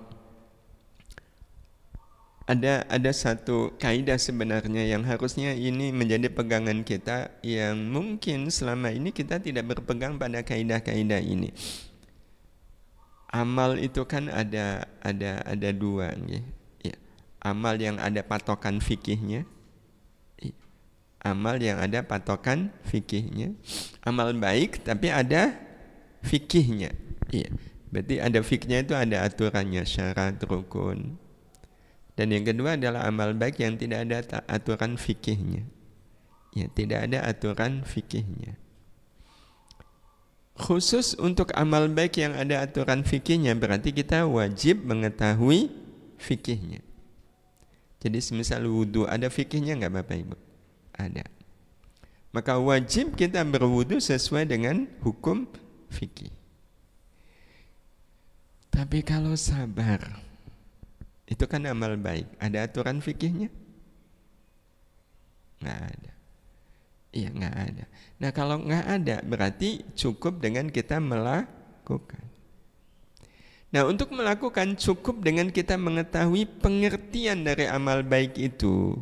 ada satu kaidah sebenarnya yang harusnya ini menjadi pegangan kita, yang mungkin selama ini kita tidak berpegang pada kaidah-kaidah ini. Amal itu kan ada dua, ya. Amal yang ada patokan fikihnya. Amal yang ada patokan fikihnya. Amal baik tapi ada fikihnya. Iya. Berarti ada fikihnya itu ada aturannya, syarat, rukun. Dan yang kedua adalah amal baik yang tidak ada aturan fikihnya. Ya, tidak ada aturan fikihnya. Khusus untuk amal baik yang ada aturan fikihnya berarti kita wajib mengetahui fikihnya. Jadi semisal wudu ada fikihnya enggak Bapak Ibu? Ada. Maka wajib kita berwudu sesuai dengan hukum fikih. Tapi kalau sabar, itu kan amal baik. Ada aturan fikihnya? Nggak ada. Iya, nggak ada. Nah, kalau nggak ada, berarti cukup dengan kita melakukan. Nah, untuk melakukan cukup dengan kita mengetahui pengertian dari amal baik itu.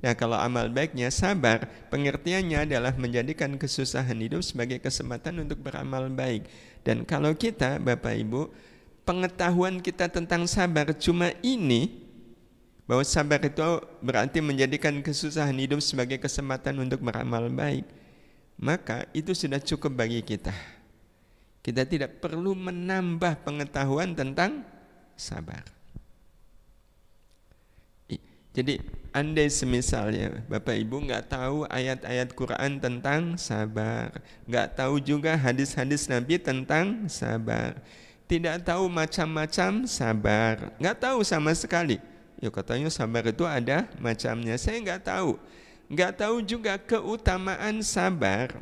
Nah, kalau amal baiknya sabar, pengertiannya adalah menjadikan kesusahan hidup sebagai kesempatan untuk beramal baik. Dan kalau kita, Bapak Ibu, pengetahuan kita tentang sabar cuma ini, bahwa sabar itu berarti menjadikan kesusahan hidup sebagai kesempatan untuk beramal baik, maka itu sudah cukup bagi kita. Kita tidak perlu menambah pengetahuan tentang sabar. Jadi andai semisalnya Bapak Ibu nggak tahu ayat-ayat Quran tentang sabar, nggak tahu juga hadis-hadis Nabi tentang sabar, tidak tahu macam-macam sabar, nggak tahu sama sekali. Ya katanya sabar itu ada macamnya, saya nggak tahu juga keutamaan sabar.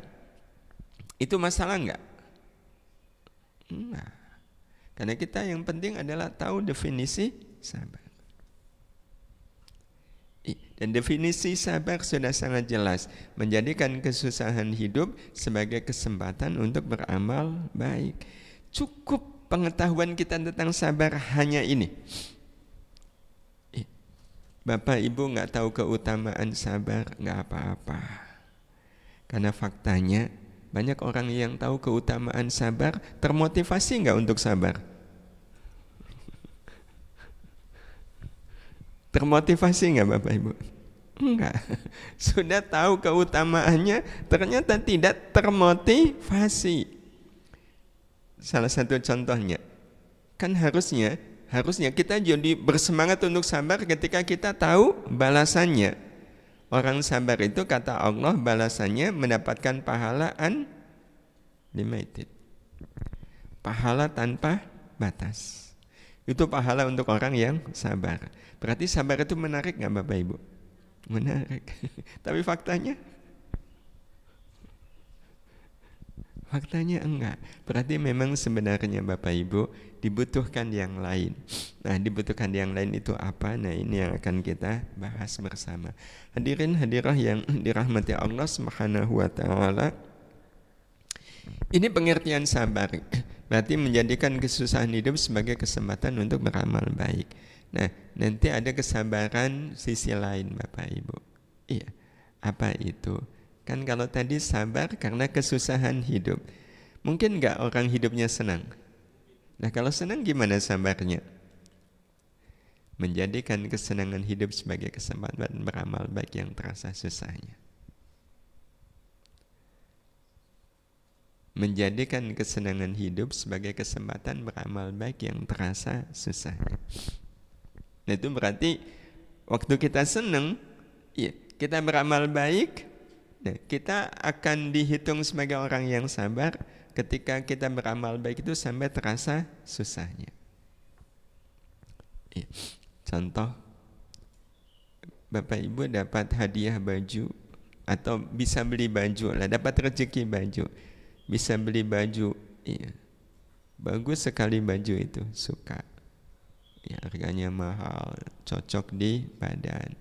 Itu masalah nggak? Enggak. Karena kita yang penting adalah tahu definisi sabar. Dan definisi sabar sudah sangat jelas, menjadikan kesusahan hidup sebagai kesempatan untuk beramal baik. Cukup pengetahuan kita tentang sabar hanya ini. Bapak Ibu nggak tahu keutamaan sabar, nggak apa-apa. Karena faktanya banyak orang yang tahu keutamaan sabar termotivasi nggak untuk sabar? Termotivasi nggak Bapak Ibu? Enggak. Sudah tahu keutamaannya, ternyata tidak termotivasi. Salah satu contohnya, kan harusnya kita jadi bersemangat untuk sabar ketika kita tahu balasannya. Orang sabar itu kata Allah balasannya mendapatkan pahala unlimited. Pahala tanpa batas. Itu pahala untuk orang yang sabar. Berarti sabar itu menarik nggak Bapak Ibu? Menarik. Tapi faktanya enggak. Berarti memang sebenarnya Bapak Ibu dibutuhkan yang lain. Nah, dibutuhkan yang lain itu apa? Nah, ini yang akan kita bahas bersama. Hadirin hadirah yang dirahmati Allah Subhanahu wa taala. Ini pengertian sabar. Berarti menjadikan kesusahan hidup sebagai kesempatan untuk beramal baik. Nah, nanti ada kesabaran sisi lain Bapak Ibu. Iya, apa itu? Kan kalau tadi sabar karena kesusahan hidup. Mungkin enggak orang hidupnya senang? Nah, kalau senang gimana sabarnya? Menjadikan kesenangan hidup sebagai kesempatan beramal baik yang terasa susahnya. Menjadikan kesenangan hidup sebagai kesempatan beramal baik yang terasa susahnya. Nah, itu berarti waktu kita senang, ya, kita beramal baik, nah, kita akan dihitung sebagai orang yang sabar ketika kita beramal baik itu sampai terasa susahnya. Ya. Contoh, Bapak Ibu dapat hadiah baju atau bisa beli baju lah, dapat rezeki baju, bisa beli baju, iya, bagus sekali baju itu, suka. Ya, harganya mahal, cocok di badan.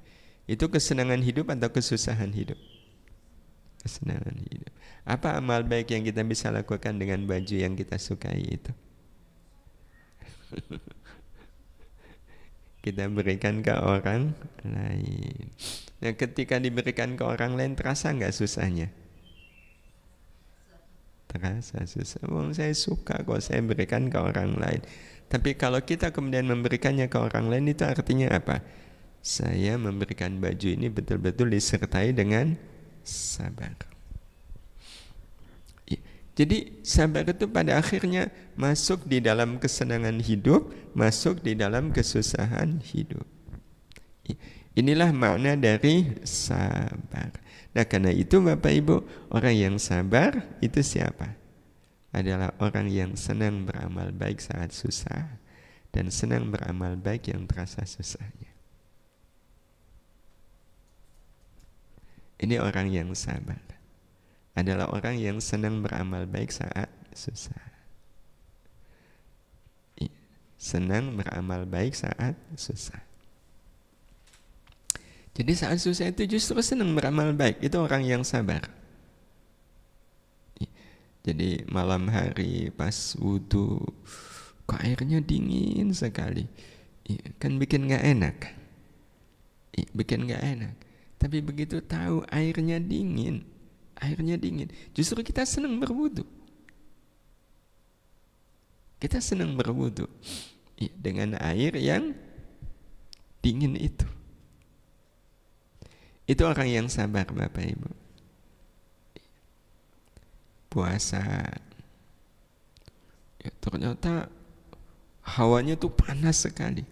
Itu kesenangan hidup atau kesusahan hidup? Kesenangan hidup. Apa amal baik yang kita bisa lakukan dengan baju yang kita sukai itu? Kita berikan ke orang lain. Nah, ketika diberikan ke orang lain, terasa nggak susahnya? Terasa susah. Saya suka kok saya berikan ke orang lain. Tapi kalau kita kemudian memberikannya ke orang lain, itu artinya apa? saya memberikan baju ini betul-betul disertai dengan sabar. Jadi sabar itu pada akhirnya masuk di dalam kesenangan hidup, masuk di dalam kesusahan hidup. Inilah makna dari sabar. Nah, karena itu Bapak Ibu, orang yang sabar itu siapa? Adalah orang yang senang beramal baik saat susah dan senang beramal baik yang terasa susahnya. Ini orang yang sabar. Adalah orang yang senang beramal baik saat susah. Senang beramal baik saat susah. Jadi saat susah itu justru senang beramal baik. Itu orang yang sabar. Jadi malam hari pas wudu, kok airnya dingin sekali. Kan bikin gak enak. Bikin gak enak. Tapi begitu tahu airnya dingin, justru kita senang berwudu. Kita senang berwudu dengan air yang dingin itu. Itu orang yang sabar, Bapak Ibu. Puasa, ternyata hawanya tuh panas sekali,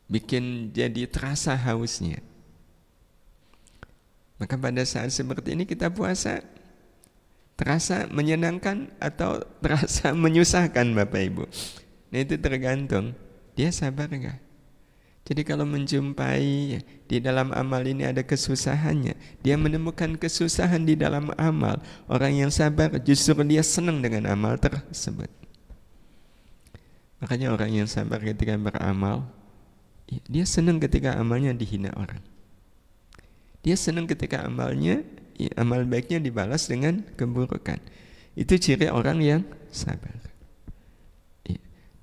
bikin jadi terasa hausnya. Maka pada saat seperti ini kita puasa, terasa menyenangkan atau terasa menyusahkan, Bapak Ibu? Nah, itu tergantung dia sabar enggak. Jadi kalau menjumpai di dalam amal ini ada kesusahannya, dia menemukan kesusahan di dalam amal, orang yang sabar justru dia senang dengan amal tersebut. Makanya orang yang sabar ketika beramal, dia senang ketika amalnya dihina orang. Dia senang ketika amalnya, amal baiknya dibalas dengan keburukan. Itu ciri orang yang sabar.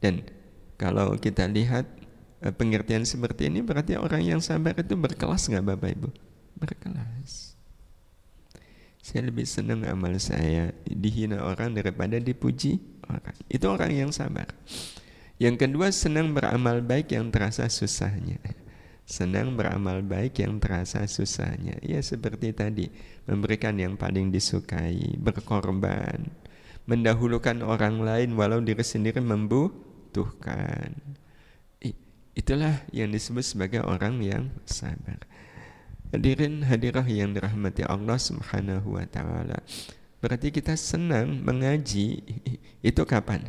Dan kalau kita lihat pengertian seperti ini, berarti orang yang sabar itu berkelas nggak, Bapak Ibu? Berkelas. Saya lebih senang amal saya dihina orang daripada dipuji orang. Itu orang yang sabar. Yang kedua, senang beramal baik yang terasa susahnya. Senang beramal baik yang terasa susahnya. Ya seperti tadi, memberikan yang paling disukai, berkorban, mendahulukan orang lain walau diri sendiri membutuhkan. Itulah yang disebut sebagai orang yang sabar. Hadirin hadirah yang dirahmati Allah Subhanahu wa taala. Berarti kita senang mengaji itu kapan?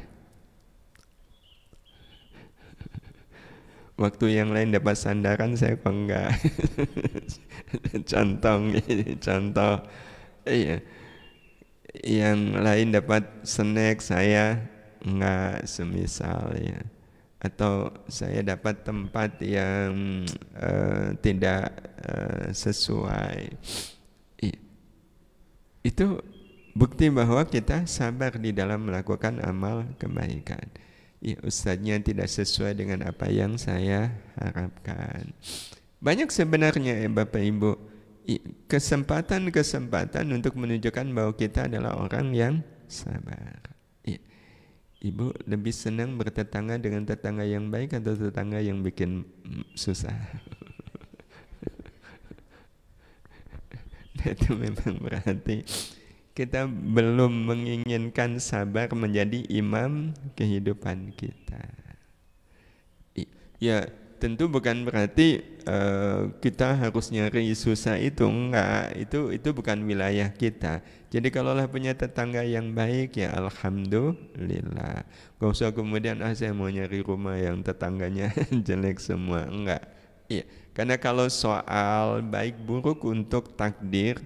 Waktu yang lain dapat sandaran, saya kok enggak. Contoh. Iya. Yang lain dapat snack, saya enggak, semisal ya. Atau saya dapat tempat yang tidak sesuai. Itu bukti bahwa kita sabar di dalam melakukan amal kebaikan. Ustadznya tidak sesuai dengan apa yang saya harapkan. Banyak sebenarnya Bapak Ibu kesempatan untuk menunjukkan bahwa kita adalah orang yang sabar. Ibu lebih senang bertetangga dengan tetangga yang baik atau tetangga yang bikin susah? Itu memang berarti kita belum menginginkan sabar menjadi imam kehidupan kita. Ya tentu bukan berarti kita harus nyari susah, itu enggak, itu bukan wilayah kita. Jadi kalaulah punya tetangga yang baik, ya alhamdulillah. Gak usah kemudian saya mau nyari rumah yang tetangganya jelek semua, enggak. Iya, karena kalau soal baik buruk untuk takdir,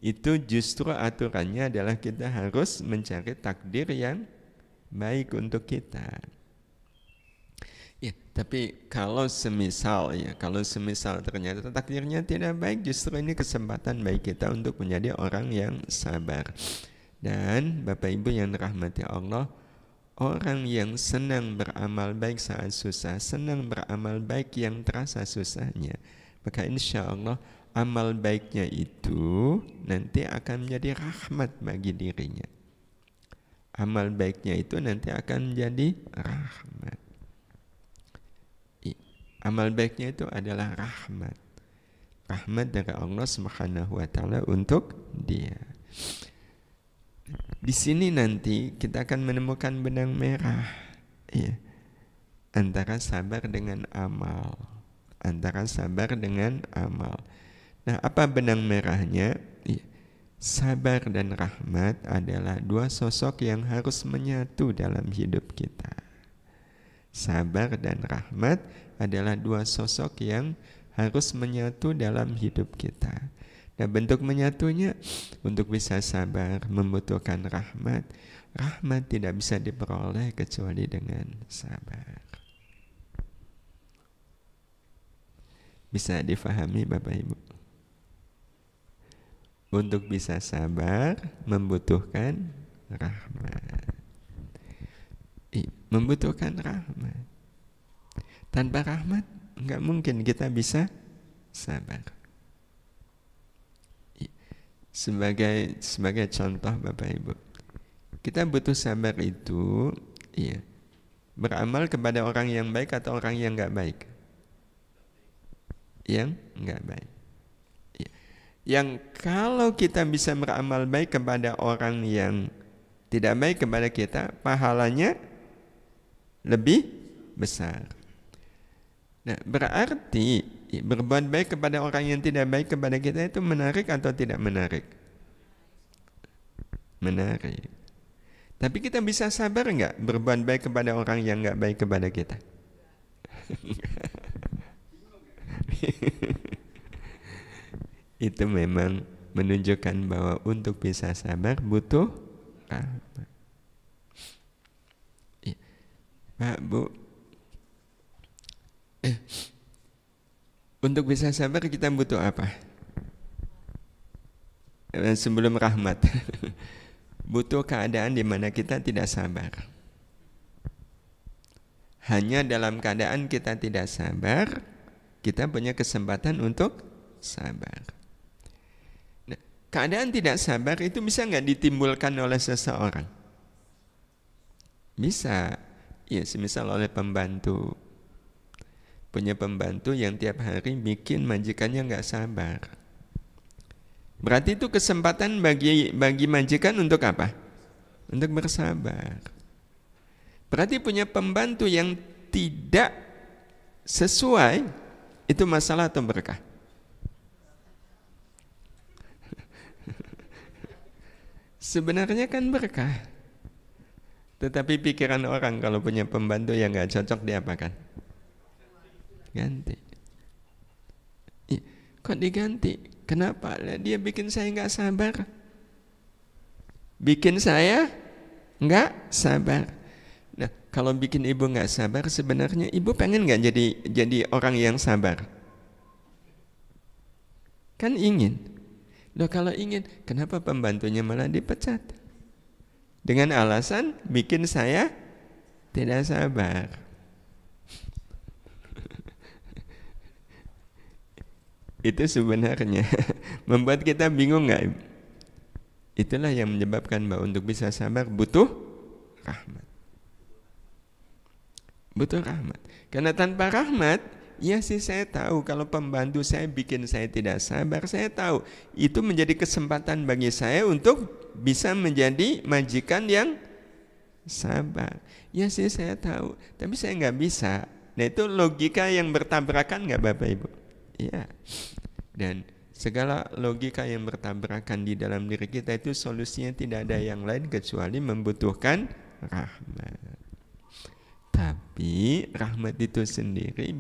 itu justru aturannya adalah kita harus mencari takdir yang baik untuk kita. Ya, tapi kalau semisal ternyata takdirnya tidak baik, justru ini kesempatan baik kita untuk menjadi orang yang sabar. Dan Bapak Ibu yang dirahmati Allah, orang yang senang beramal baik saat susah, senang beramal baik yang terasa susahnya, maka insya Allah amal baiknya itu nanti akan menjadi rahmat bagi dirinya. Amal baiknya itu nanti akan menjadi rahmat. Amal baiknya itu adalah rahmat. Rahmat dari Allah Subhanahu wa taala untuk dia. Di sini nanti kita akan menemukan benang merah, ya, antara sabar dengan amal. Antara sabar dengan amal. Nah, apa benang merahnya? Ya, sabar dan rahmat adalah dua sosok yang harus menyatu dalam hidup kita. Sabar dan rahmat adalah dua sosok yang harus menyatu dalam hidup kita. Nah, bentuk menyatunya, untuk bisa sabar membutuhkan rahmat. Rahmat tidak bisa diperoleh kecuali dengan sabar. Bisa difahami Bapak Ibu? Untuk bisa sabar membutuhkan rahmat. Membutuhkan rahmat. Tanpa rahmat enggak mungkin kita bisa sabar. Sebagai contoh Bapak Ibu, kita butuh sabar itu, iya, beramal kepada orang yang baik atau orang yang enggak baik? Yang enggak baik. Iya. Yang kalau kita bisa beramal baik kepada orang yang tidak baik kepada kita, pahalanya lebih besar. Nah, berarti berbuat baik kepada orang yang tidak baik kepada kita itu menarik atau tidak menarik? Menarik. Tapi kita bisa sabar enggak berbuat baik kepada orang yang enggak baik kepada kita? Itu memang menunjukkan bahwa untuk bisa sabar butuh rahmat. Pak, Bu, untuk bisa sabar kita butuh apa? Sebelum rahmat, butuh keadaan di mana kita tidak sabar. Hanya dalam keadaan kita tidak sabar, kita punya kesempatan untuk sabar. Nah, keadaan tidak sabar itu bisa nggak ditimbulkan oleh seseorang? Bisa, ya, semisal oleh pembantu. Punya pembantu yang tiap hari bikin majikannya nggak sabar. Berarti itu kesempatan bagi majikan untuk apa? Untuk bersabar. Berarti punya pembantu yang tidak sesuai, itu masalah atau berkah? Sebenarnya kan berkah. Tetapi pikiran orang kalau punya pembantu yang nggak cocok, diapakan? Ganti. Kok diganti? Kenapa? Dia bikin saya nggak sabar. Bikin saya nggak sabar. Nah, kalau bikin ibu nggak sabar, sebenarnya ibu pengen nggak jadi orang yang sabar? Kan ingin. Loh, kalau ingin, kenapa pembantunya malah dipecat? Dengan alasan bikin saya tidak sabar. Itu sebenarnya membuat kita bingung nggak? Itulah yang menyebabkan bahwa untuk bisa sabar butuh rahmat. Butuh rahmat. Karena tanpa rahmat, ya sih saya tahu kalau pembantu saya bikin saya tidak sabar, saya tahu itu menjadi kesempatan bagi saya untuk bisa menjadi majikan yang sabar. Ya sih saya tahu, tapi saya nggak bisa. Nah, itu logika yang bertabrakan nggak Bapak Ibu? Iya. Dan segala logika yang bertabrakan di dalam diri kita itu solusinya tidak ada yang lain kecuali membutuhkan rahmat. Tapi rahmat itu sendiri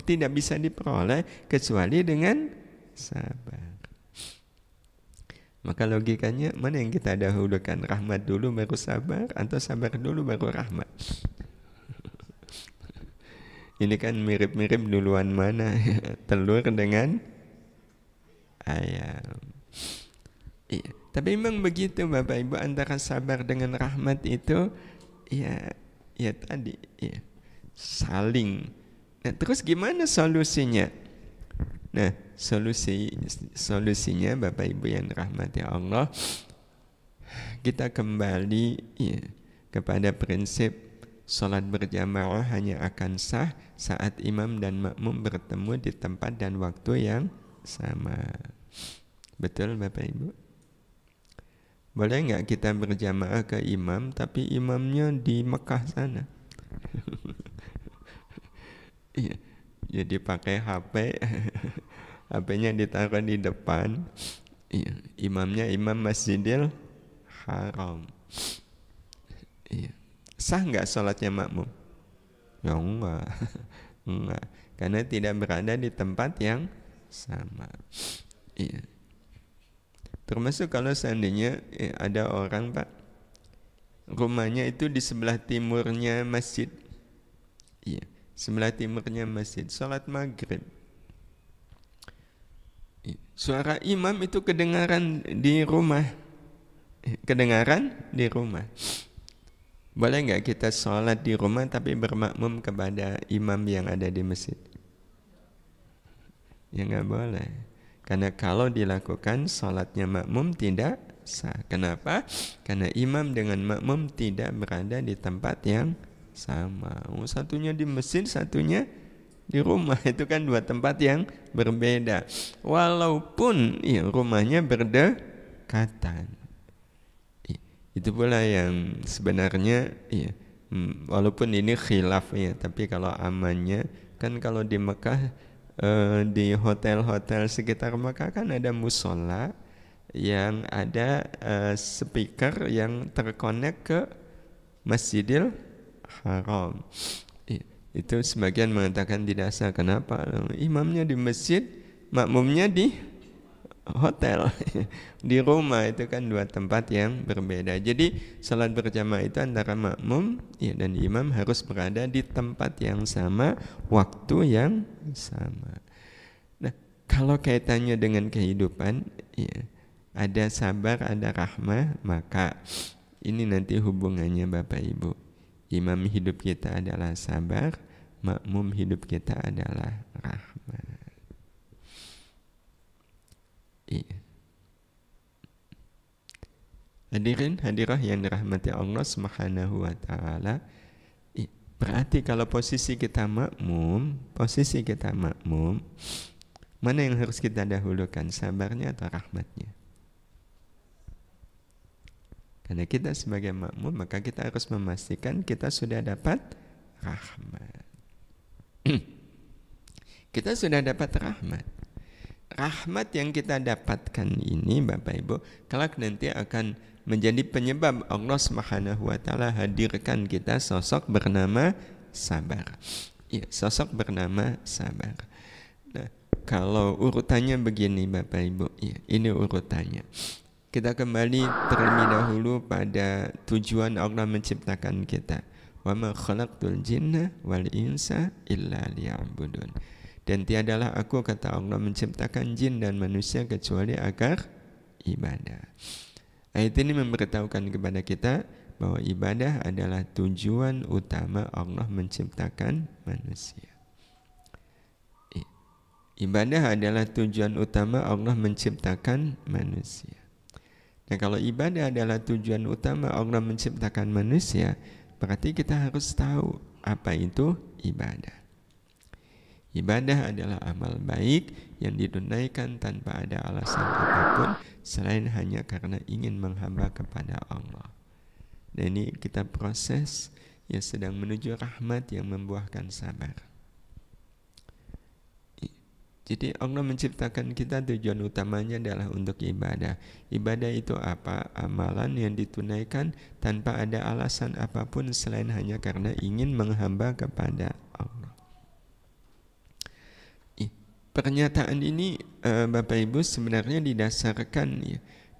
tidak bisa diperoleh kecuali dengan sabar. Maka logikanya mana yang kita dahulukan? Rahmat dulu baru sabar, atau sabar dulu baru rahmat? Ini kan mirip-mirip duluan mana? Telur dengan ayam. Iya. Tapi memang begitu Bapak Ibu, antara sabar dengan rahmat itu ya tadi ya, saling. Nah, terus gimana solusinya? Nah, solusinya Bapak Ibu yang dirahmati Allah, kita kembali kepada prinsip Salat berjamaah hanya akan sah saat imam dan makmum bertemu di tempat dan waktu yang sama. Betul Bapak Ibu? Boleh nggak kita berjamaah ke imam tapi imamnya di Mekah sana? Iya, jadi pakai HP, HP-nya ditaruh di depan. Iya, imamnya imam Masjidil Haram. Iya. Sah nggak sholatnya makmum? Ya enggak. Enggak, karena tidak berada di tempat yang sama. Iya. Termasuk kalau seandainya ada orang Pak, rumahnya itu di sebelah timurnya masjid. Iya, sebelah timurnya masjid, sholat maghrib. Suara imam itu kedengaran di rumah. Kedengaran di rumah. Boleh nggak kita sholat di rumah tapi bermakmum kepada imam yang ada di masjid? Ya nggak boleh. Karena kalau dilakukan sholatnya makmum tidak sah. Kenapa? Karena imam dengan makmum tidak berada di tempat yang sama. Satunya di masjid, satunya di rumah. Itu kan dua tempat yang berbeda. Walaupun rumahnya berdekatan. Itu pula yang sebenarnya walaupun ini khilaf ya, tapi kalau amannya kan kalau di Mekah di hotel-hotel sekitar Mekah kan ada musola yang ada speaker yang terkonek ke Masjidil Haram. Itu sebagian mengatakan tidak sah. Kenapa? Imamnya di masjid, makmumnya di hotel. Di rumah itu kan dua tempat yang berbeda. Jadi salat berjamaah itu antara makmum dan imam harus berada di tempat yang sama, waktu yang sama. Nah, kalau kaitannya dengan kehidupan, ada sabar, ada rahmah, maka ini nanti hubungannya Bapak Ibu. Imam hidup kita adalah sabar, makmum hidup kita adalah rahmah. Hadirin hadirah yang dirahmati Allah Subhanahu wa taala. Berarti kalau posisi kita makmum, mana yang harus kita dahulukan, sabarnya atau rahmatnya? Karena kita sebagai makmum, maka kita harus memastikan kita sudah dapat rahmat. Kita sudah dapat rahmat. Rahmat yang kita dapatkan ini Bapak Ibu, kelak nanti akan menjadi penyebab Allah Subhanahu wa taala hadirkan kita sosok bernama sabar. Sosok bernama sabar. Nah, kalau urutannya begini Bapak Ibu, ini urutannya. Kita kembali terlebih dahulu pada tujuan Allah menciptakan kita. Wa ma khalaqtul jinna wal insa illa liya'budun. Dan tiadalah aku, kata Allah, menciptakan jin dan manusia kecuali agar ibadah. Ayat ini memberitahukan kepada kita bahwa ibadah adalah tujuan utama Allah menciptakan manusia. Ibadah adalah tujuan utama Allah menciptakan manusia. Nah, kalau ibadah adalah tujuan utama Allah menciptakan manusia, berarti kita harus tahu apa itu ibadah. Ibadah adalah amal baik yang ditunaikan tanpa ada alasan apapun selain hanya karena ingin menghamba kepada Allah. Dan ini kita proses yang sedang menuju rahmat yang membuahkan sabar. Jadi Allah menciptakan kita, tujuan utamanya adalah untuk ibadah. Ibadah itu apa? Amalan yang ditunaikan tanpa ada alasan apapun selain hanya karena ingin menghamba kepada Allah. Pernyataan ini Bapak Ibu sebenarnya didasarkan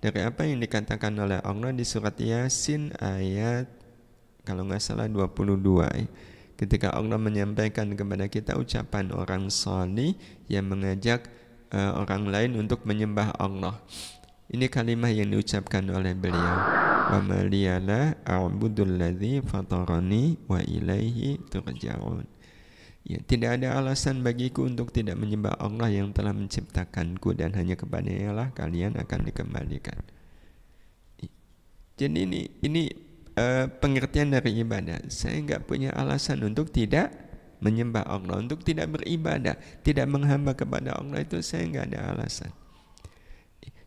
dari apa yang dikatakan oleh Allah di surat Yasin ayat kalau nggak salah 22 ketika Allah menyampaikan kepada kita ucapan orang salih yang mengajak orang lain untuk menyembah Allah. Ini kalimat yang diucapkan oleh beliau, wa ma liyala a'budul ladzi fatarani wa ilaihi turja'un. Tidak ada alasan bagiku untuk tidak menyembah Allah yang telah menciptakanku dan hanya kepadanya lah kalian akan dikembalikan. Jadi ini pengertian dari ibadah. Saya nggak punya alasan untuk tidak menyembah Allah, untuk tidak beribadah, tidak menghamba kepada Allah, itu saya nggak ada alasan.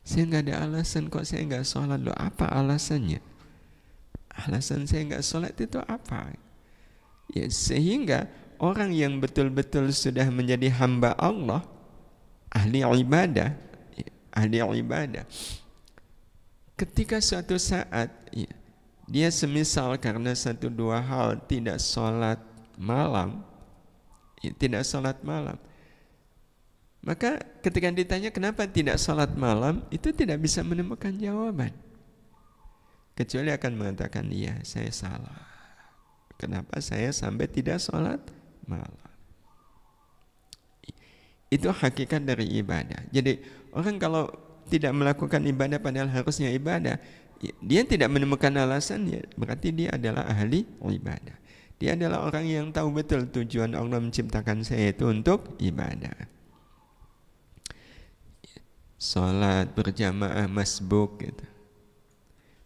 Saya nggak ada alasan kok saya nggak sholat. Loh, apa alasannya? Alasan saya nggak sholat itu apa? Ya, sehingga orang yang betul-betul sudah menjadi hamba Allah, ahli ibadah, ketika suatu saat dia semisal karena satu dua hal tidak sholat malam, maka ketika ditanya kenapa tidak sholat malam, itu tidak bisa menemukan jawaban, kecuali akan mengatakan, iya saya salah, kenapa saya sampai tidak sholat malam. Itu hakikat dari ibadah. Jadi orang kalau tidak melakukan ibadah padahal harusnya ibadah, dia tidak menemukan alasan, ya berarti dia adalah ahli ibadah. Dia adalah orang yang tahu betul tujuan Allah menciptakan saya itu untuk ibadah. Sholat berjamaah masbuk gitu.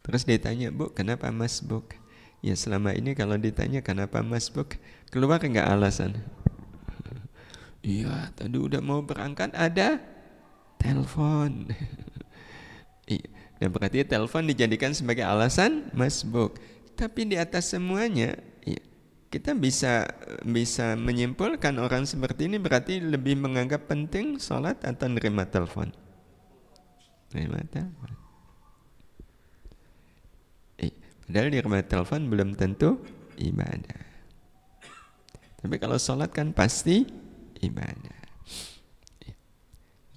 Terus ditanya, Bu, kenapa masbuk? Ya selama ini kalau ditanya kenapa masbuk, keluar enggak alasan? Iya, tadi udah mau berangkat ada telepon. Nah, berarti telepon dijadikan sebagai alasan masbuk. Tapi di atas semuanya, kita bisa menyimpulkan orang seperti ini berarti lebih menganggap penting sholat atau nerima telepon. Nerima telepon. Padahal nerima telepon belum tentu ibadah. Tapi kalau sholat kan pasti ibadah.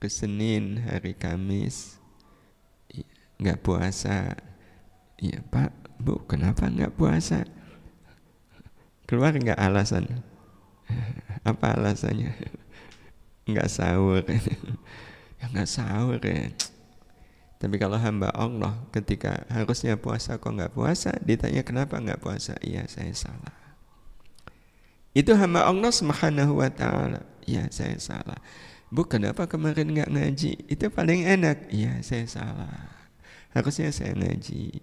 Ke Senin, hari Kamis, nggak puasa. Iya Pak, Bu, kenapa nggak puasa? Keluar nggak alasan? Apa alasannya? Nggak sahur. Ya nggak sahur ya. Tapi kalau hamba Allah ketika harusnya puasa kok nggak puasa, ditanya kenapa nggak puasa? Iya saya salah. Itu hamba Allah Subhanahu wa ta'ala. Iya saya salah. Bu, kenapa kemarin nggak ngaji? Itu paling enak. Iya saya salah. Harusnya saya ngaji.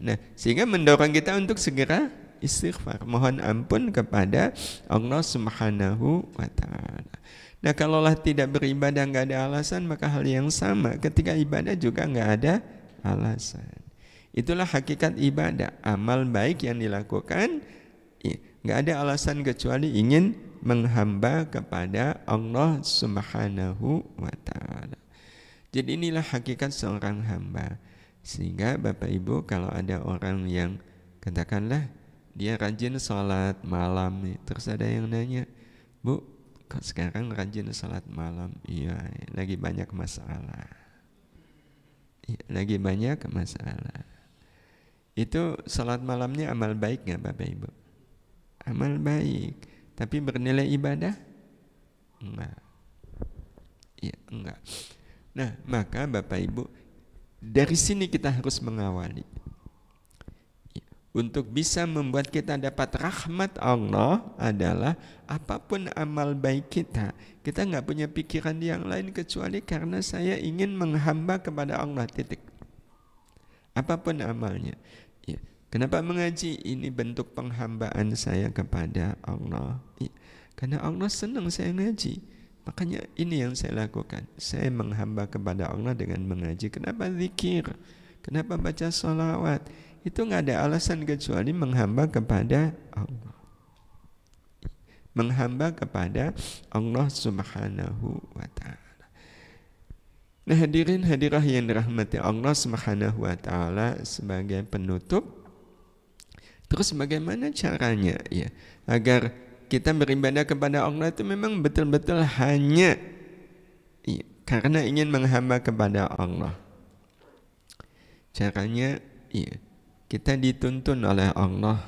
Nah, sehingga mendorong kita untuk segera istighfar, mohon ampun kepada Allah Subhanahu wa ta'ala. Nah, kalaulah tidak beribadah nggak ada alasan, maka hal yang sama ketika ibadah juga nggak ada alasan. Itulah hakikat ibadah, amal baik yang dilakukan nggak ada alasan kecuali ingin menghamba kepada Allah Subhanahu wa ta'ala. Jadi inilah hakikat seorang hamba. Sehingga Bapak Ibu kalau ada orang yang katakanlah dia rajin sholat malam nih, terus ada yang nanya, Bu, kok sekarang rajin sholat malam? Iya, lagi banyak masalah. Lagi banyak masalah. Itu sholat malamnya amal baik nggak Bapak Ibu? Amal baik, tapi bernilai ibadah? Enggak. Iya, enggak. Nah, maka Bapak Ibu, dari sini kita harus mengawali. Untuk bisa membuat kita dapat rahmat Allah adalah apapun amal baik kita nggak punya pikiran yang lain kecuali karena saya ingin menghamba kepada Allah, titik. Apapun amalnya. Ya. Kenapa mengaji? Ini bentuk penghambaan saya kepada Allah. Ya. Karena Allah senang saya ngaji. Makanya ini yang saya lakukan. Saya menghamba kepada Allah dengan mengaji. Kenapa zikir? Kenapa baca sholawat? Itu nggak ada alasan kecuali menghamba kepada Allah. Menghamba kepada Allah Subhanahu wa ta'ala. Nah, hadirin hadirah yang dirahmati Allah Subhanahu wa ta'ala, sebagai penutup, terus bagaimana caranya ya agar kita beribadah kepada Allah itu memang betul-betul hanya karena ingin menghamba kepada Allah. Caranya kita dituntun oleh Allah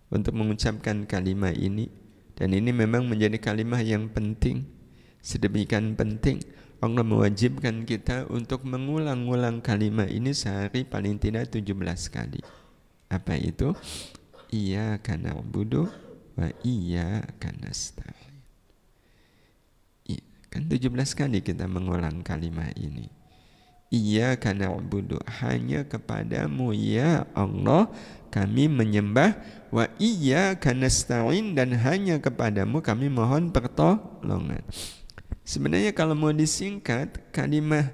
untuk mengucapkan kalimat ini, dan ini memang menjadi kalimat yang penting, sedemikian penting Allah mewajibkan kita untuk mengulang-ulang kalimat ini sehari paling tidak 17 kali. Apa itu? Iyyaka na'budu wa iyyaka nasta'in. Kan 17 kali kita mengulang kalimat ini. iyyaka na'budu, hanya kepadamu ya Allah kami menyembah, wa iyyaka nasta'in, dan hanya kepadamu kami mohon pertolongan. Sebenarnya kalau mau disingkat, kalimat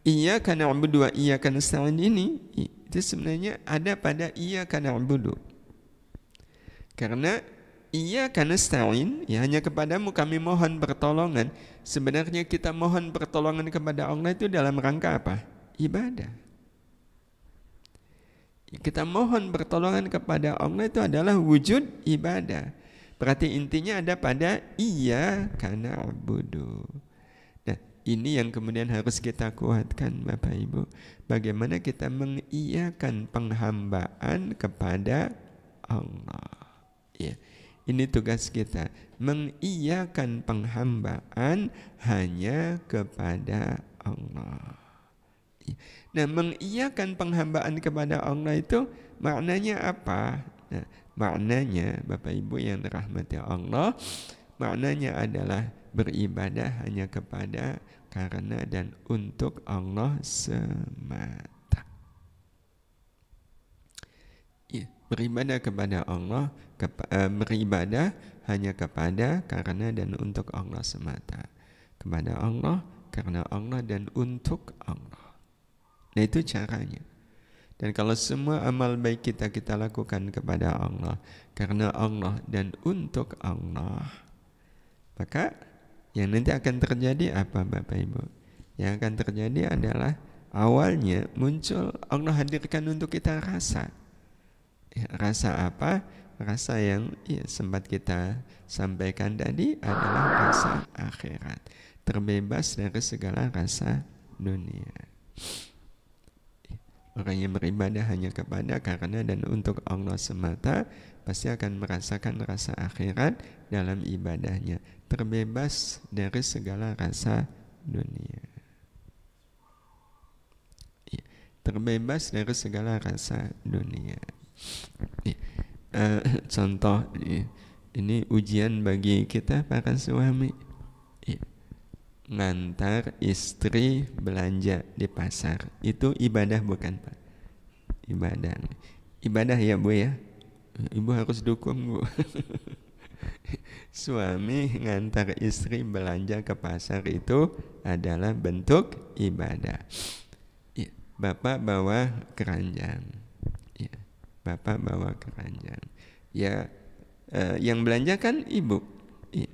iyyaka na'budu wa iyyaka nasta'in ini itu sebenarnya ada pada iyyaka na'budu. Karena iyyaka nasta'in, ya hanya kepadamu kami mohon pertolongan. Sebenarnya kita mohon pertolongan kepada Allah itu dalam rangka apa? Ibadah. Kita mohon pertolongan kepada Allah itu adalah wujud ibadah. Berarti intinya ada pada iyyaka na'budu. Nah, ini yang kemudian harus kita kuatkan Bapak Ibu. Bagaimana kita mengiyakan penghambaan kepada Allah. Ya, ini tugas kita, mengiyakan penghambaan hanya kepada Allah. Nah, mengiyakan penghambaan kepada Allah itu maknanya apa? Nah, maknanya Bapak Ibu yang dirahmati Allah, maknanya adalah beribadah hanya kepada, karena, dan untuk Allah semata. Ya, beribadah kepada Allah, beribadah hanya kepada, karena, dan untuk Allah semata. Kepada Allah, karena Allah, dan untuk Allah. Nah, itu caranya. Dan kalau semua amal baik kita lakukan kepada Allah, karena Allah dan untuk Allah, maka yang nanti akan terjadi apa Bapak Ibu? Yang akan terjadi adalah awalnya muncul, Allah hadirkan untuk kita rasa. Ya, rasa apa? Rasa yang sempat kita sampaikan tadi adalah rasa akhirat. Terbebas dari segala rasa dunia. Orang yang beribadah hanya kepada, karena, dan untuk Allah semata pasti akan merasakan rasa akhirat dalam ibadahnya, terbebas dari segala rasa dunia. Terbebas dari segala rasa dunia. Contoh, ini ujian bagi kita para suami. Ngantar istri belanja di pasar, itu ibadah bukan Pak? Ibadah ya Bu ya. Ibu harus dukung Bu. Suami ngantar istri belanja ke pasar itu adalah bentuk ibadah. Ya, Bapak bawa keranjang. Ya, Bapak bawa keranjang. Ya, yang belanja kan ibu. Ya,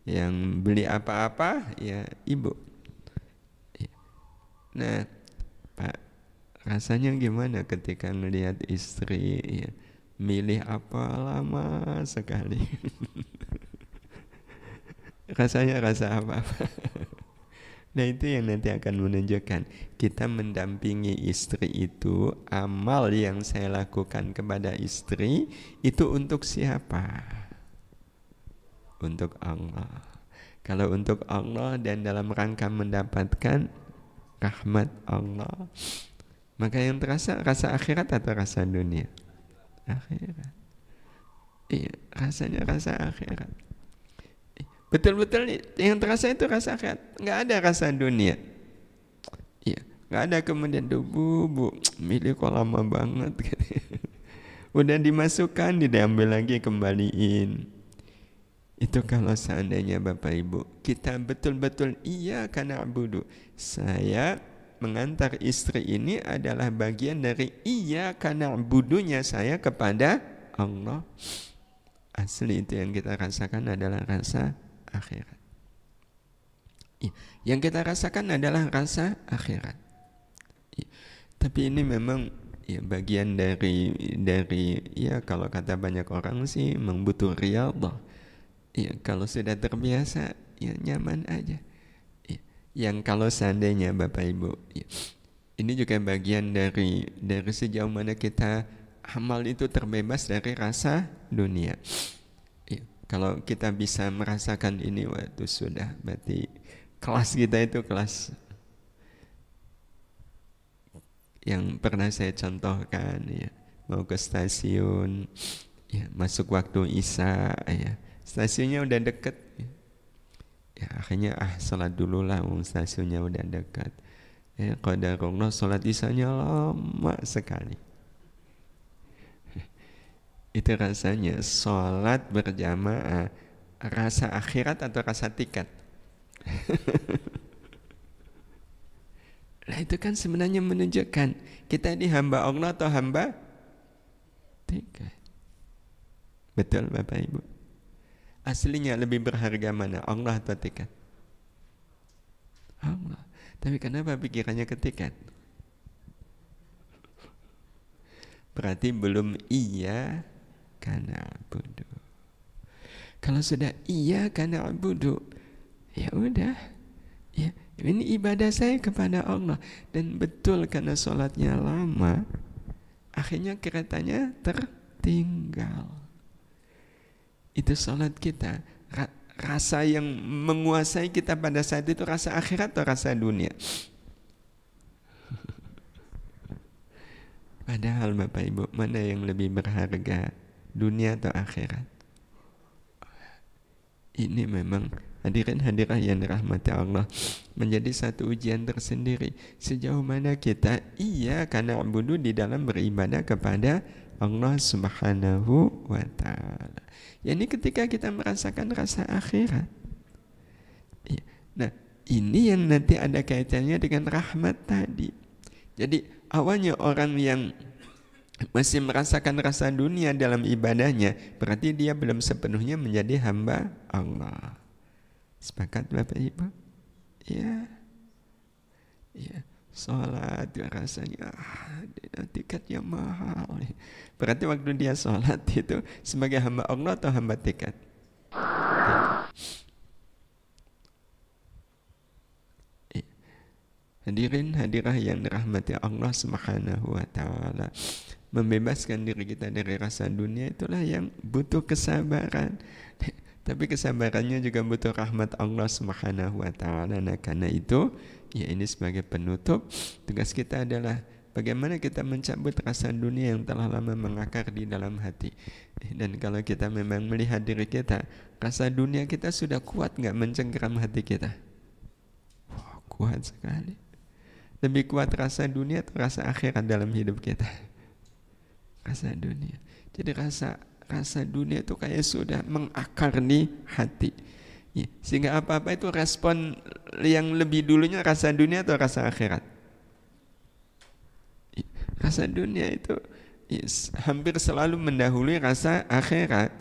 yang beli apa-apa ya ibu. Ya. Nah, Pak, rasanya gimana ketika melihat istri ya, milih apa lama sekali? Rasanya rasa apa? Nah, itu yang nanti akan menunjukkan kita mendampingi istri itu, amal yang saya lakukan kepada istri itu untuk siapa? Untuk Allah. Kalau untuk Allah dan dalam rangka mendapatkan rahmat Allah, maka yang terasa rasa akhirat atau rasa dunia? Akhirat. Iya, rasanya rasa akhirat. Betul-betul yang terasa itu rasa akhirat, nggak ada rasa dunia. Iya, nggak ada kemudian bu milih kok lama banget. Udah dimasukkan, diambil lagi, kembaliin. Itu kalau seandainya Bapak Ibu kita betul-betul iyyaka na'budu, saya mengantar istri ini adalah bagian dari iyyaka na'budunya saya kepada Allah. Asli itu yang kita rasakan adalah rasa akhirat. Yang kita rasakan adalah rasa akhirat. Tapi ini memang bagian dari ya kalau kata banyak orang sih membutuh riyadhah. Ya, kalau sudah terbiasa ya nyaman aja. Ya, yang kalau seandainya Bapak Ibu, ya, ini juga bagian dari sejauh mana kita amal itu terbebas dari rasa dunia. Ya, kalau kita bisa merasakan ini, waktu sudah berarti kelas kita itu kelas yang pernah saya contohkan ya, mau ke stasiun ya, masuk waktu Isya ya, stasiunnya udah deket ya, akhirnya sholat dulu lah, stasiunnya udah dekat Qadarullah sholat isanya lama sekali. Itu rasanya sholat berjamaah, rasa akhirat atau rasa tiket? Nah itu kan sebenarnya menunjukkan kita ini hamba Allah atau hamba tiket. Betul Bapak Ibu? Aslinya lebih berharga mana, Allah atau tiket? Allah. Tapi kenapa pikirannya ke tiket? Berarti belum iya karena abudu. Kalau sudah iya karena abudu, ya udah, ya ini ibadah saya kepada Allah. Dan betul karena sholatnya lama, akhirnya keretanya tertinggal. Itu sholat kita. Rasa yang menguasai kita pada saat itu rasa akhirat atau rasa dunia? Padahal Bapak Ibu, mana yang lebih berharga, dunia atau akhirat? Ini memang hadirin hadirah yang dirahmati Allah, menjadi satu ujian tersendiri. Sejauh mana kita iya karena abudu di dalam beribadah kepada Allah Subhanahu wa ta'ala. Ya, ini ketika kita merasakan rasa akhirat. Ya. Nah, ini yang nanti ada kaitannya dengan rahmat tadi. Jadi awalnya orang yang masih merasakan rasa dunia dalam ibadahnya, berarti dia belum sepenuhnya menjadi hamba Allah. Sepakat Bapak Ibu? Ya. Ya. Sholat rasanya tiketnya mahal. Berarti waktu dia sholat itu sebagai hamba Allah atau hamba tiket? Hadirin hadirah yang dirahmati Allah Subhanahu wa ta'ala, membebaskan diri kita dari rasa dunia itulah yang butuh kesabaran. Tapi kesabarannya juga butuh rahmat Allah Subhanahu wa ta'ala. Nah karena itu, ya ini sebagai penutup, tugas kita adalah bagaimana kita mencabut rasa dunia yang telah lama mengakar di dalam hati. Dan kalau kita memang melihat diri kita, rasa dunia kita sudah kuat nggak mencengkeram hati kita? Wah, kuat sekali. Lebih kuat rasa dunia atau rasa akhirat dalam hidup kita? Rasa dunia. Jadi rasa dunia itu kayak sudah mengakar di hati. Ya, sehingga apa-apa itu respon yang lebih dulunya rasa dunia atau rasa akhirat? Ya, rasa dunia itu hampir selalu mendahului rasa akhirat.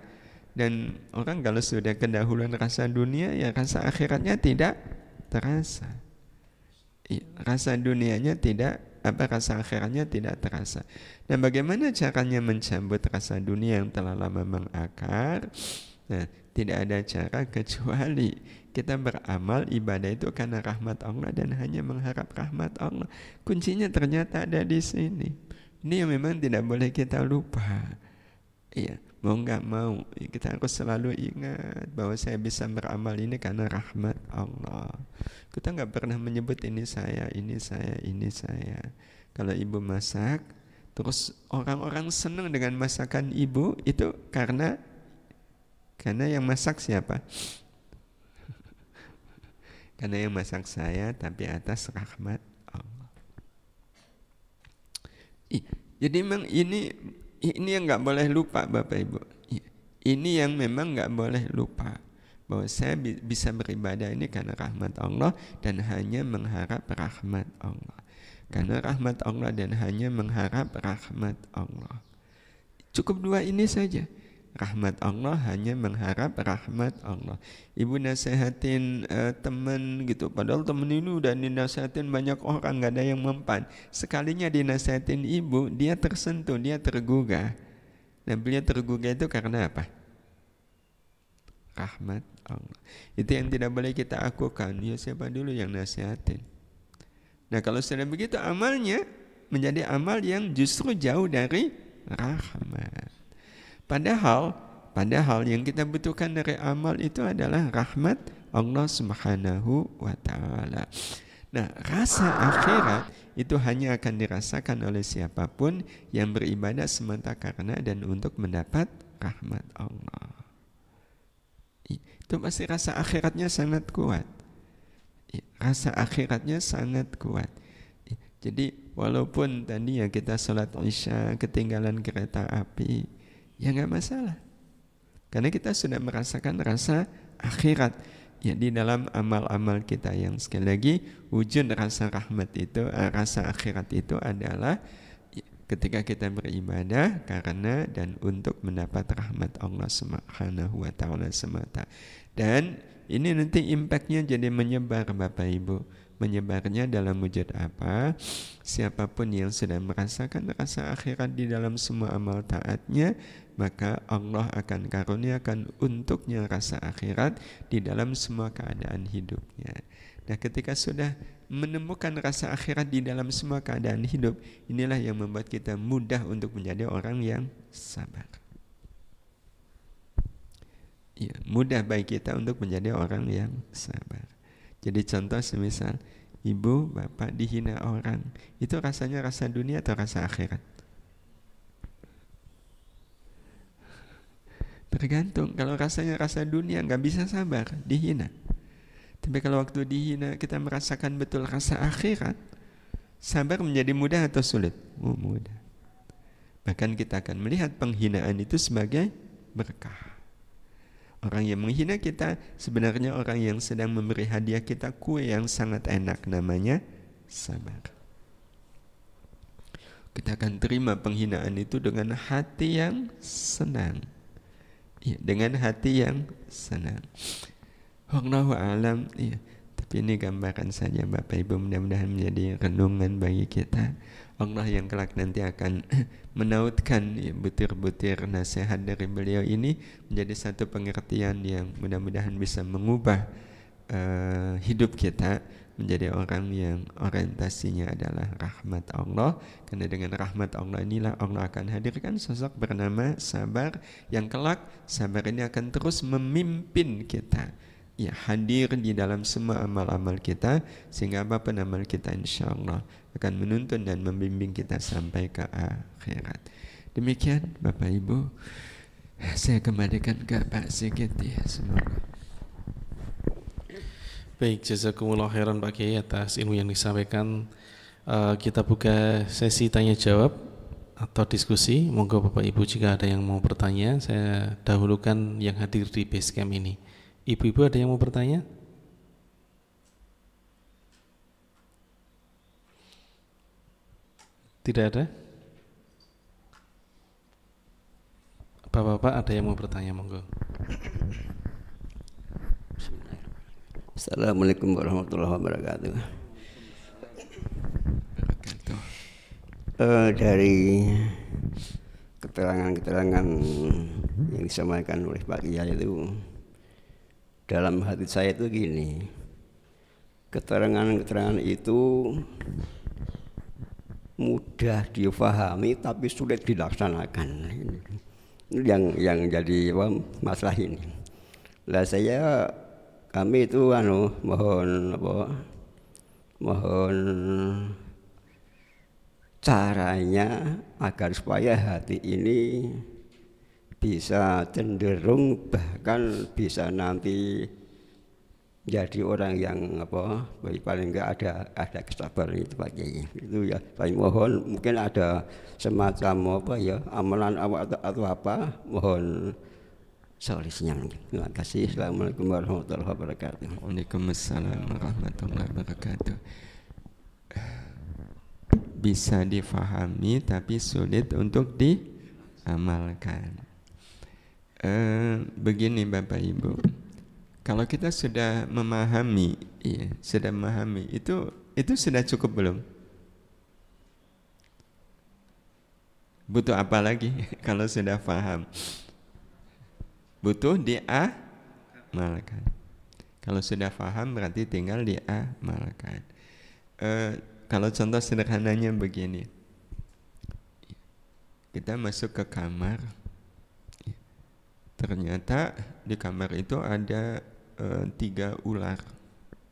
Dan orang kalau sudah kedahuluan rasa dunia, ya rasa akhiratnya tidak terasa. Ya, rasa dunianya tidak, rasa akhiratnya tidak terasa. Dan bagaimana caranya mencabut rasa dunia yang telah lama mengakar? Nah, tidak ada cara kecuali kita beramal ibadah itu karena rahmat Allah dan hanya mengharap rahmat Allah. Kuncinya ternyata ada di sini. Ini yang memang tidak boleh kita lupa. Iya, mau nggak mau kita harus selalu ingat bahwa saya bisa beramal ini karena rahmat Allah. Kita nggak pernah menyebut ini saya, ini saya, ini saya. Kalau ibu masak, terus orang-orang senang dengan masakan ibu itu karena yang masak siapa? Karena yang masak saya, tapi atas rahmat Allah. Jadi memang ini yang nggak boleh lupa Bapak Ibu. Ini yang memang nggak boleh lupa, bahwa saya bisa beribadah ini karena rahmat Allah dan hanya mengharap rahmat Allah. Karena rahmat Allah dan hanya mengharap rahmat Allah. Cukup dua ini saja. Rahmat Allah, hanya mengharap rahmat Allah. Ibu nasihatin teman gitu, padahal teman ini udah dinasihatin banyak orang, nggak ada yang mempan. Sekalinya dinasihatin ibu, dia tersentuh, dia tergugah. Nah beliau tergugah itu karena apa? Rahmat Allah. Itu yang tidak boleh kita akukan. Ya siapa dulu yang nasihatin? Nah kalau sudah begitu amalnya menjadi amal yang justru jauh dari rahmat. Padahal yang kita butuhkan dari amal itu adalah rahmat Allah Subhanahu wa ta'ala. Nah, rasa akhirat itu hanya akan dirasakan oleh siapapun yang beribadah semata karena dan untuk mendapat rahmat Allah. Itu pasti rasa akhiratnya sangat kuat. Rasa akhiratnya sangat kuat. Jadi walaupun tadi ya kita sholat isya ketinggalan kereta api, ya nggak masalah. Karena kita sudah merasakan rasa akhirat. Ya di dalam amal-amal kita yang sekali lagi wujud rasa rahmat itu, rasa akhirat itu adalah ketika kita beribadah karena dan untuk mendapat rahmat Allah Subhanahu wa taala semata. Dan ini nanti impactnya jadi menyebar Bapak Ibu. Menyebarnya dalam wujud apa? Siapapun yang sudah merasakan rasa akhirat di dalam semua amal taatnya, maka Allah akan karuniakan untuknya rasa akhirat di dalam semua keadaan hidupnya. Nah, ketika sudah menemukan rasa akhirat di dalam semua keadaan hidup, inilah yang membuat kita mudah untuk menjadi orang yang sabar. Ya, mudah bagi kita untuk menjadi orang yang sabar. Jadi contoh semisal ibu, bapak dihina orang, itu rasanya rasa dunia atau rasa akhirat? Tergantung. Kalau rasanya rasa dunia nggak bisa sabar, dihina. Tapi kalau waktu dihina kita merasakan betul rasa akhirat, sabar menjadi mudah atau sulit? Mudah. Bahkan kita akan melihat penghinaan itu sebagai berkah. Orang yang menghina kita sebenarnya orang yang sedang memberi hadiah kita kue yang sangat enak, namanya sabar. Kita akan terima penghinaan itu dengan hati yang senang. Ya, dengan hati yang senang. Wallahu a'lam. Ya, tapi ini gambaran saja Bapak Ibu, mudah-mudahan menjadi renungan bagi kita. Allah yang kelak nanti akan menautkan butir-butir nasihat dari beliau ini menjadi satu pengertian yang mudah-mudahan bisa mengubah hidup kita menjadi orang yang orientasinya adalah rahmat Allah. Karena dengan rahmat Allah inilah Allah akan hadirkan sosok bernama sabar, yang kelak sabar ini akan terus memimpin kita, ya, hadir di dalam semua amal-amal kita, sehingga apapun amal kita insya Allah akan menuntun dan membimbing kita sampai ke akhirat. Demikian Bapak Ibu, saya kembalikan ke Pak Sigit ya, semoga.
Baik, jazakumullah khairan Pak Kiai atas ilmu yang disampaikan. Kita buka sesi tanya jawab atau diskusi. Monggo Bapak Ibu jika ada yang mau bertanya, saya dahulukan yang hadir di Basecamp ini. Ibu-ibu ada yang mau bertanya? Tidak ada? Bapak-bapak ada yang mau bertanya, monggo.
Assalamualaikum warahmatullahi wabarakatuh. Dari keterangan-keterangan yang disampaikan oleh Pak Kiai itu, dalam hati saya itu gini, keterangan-keterangan itu mudah difahami tapi sulit dilaksanakan. Ini yang jadi masalah ini. Lah kami itu mohon caranya agar supaya hati ini bisa cenderung, bahkan bisa nanti jadi orang yang paling enggak ada kesabaran itu Pak Kiai. Itu ya, saya mohon mungkin ada semacam amalan atau apa, mohon solusinya. Terima kasih. Assalamualaikum warahmatullahi wabarakatuh.
Waalaikumsalam warahmatullahi wabarakatuh. Bisa difahami tapi sulit untuk diamalkan. Begini Bapak Ibu, kalau kita sudah memahami, itu sudah cukup belum? Butuh apa lagi kalau sudah paham? Butuh diamalkan. Kalau sudah paham berarti tinggal diamalkan. Kalau contoh sederhananya begini, kita masuk ke kamar, ternyata di kamar itu ada 3 ular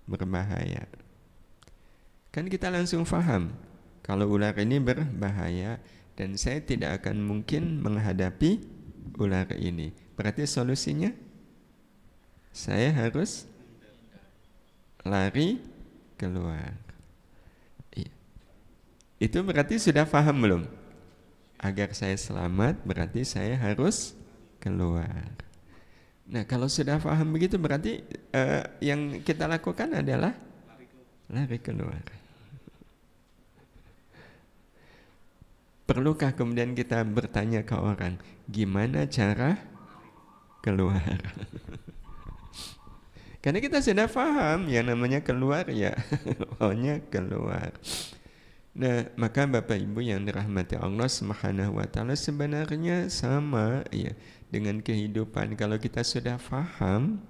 berbahaya. Kan kita langsung paham kalau ular ini berbahaya dan saya tidak akan mungkin menghadapi ular ini. Berarti solusinya saya harus lari keluar. Itu berarti sudah paham belum? Agar saya selamat berarti saya harus keluar. Nah kalau sudah paham begitu berarti yang kita lakukan adalah lari keluar. Perlukah kemudian kita bertanya ke orang, gimana cara keluar? Karena kita sudah paham yang namanya keluar ya, pokoknya keluar. Nah, maka Bapak Ibu yang dirahmati Allah Subhanahu wa taala sebenarnya sama ya dengan kehidupan. Kalau kita sudah paham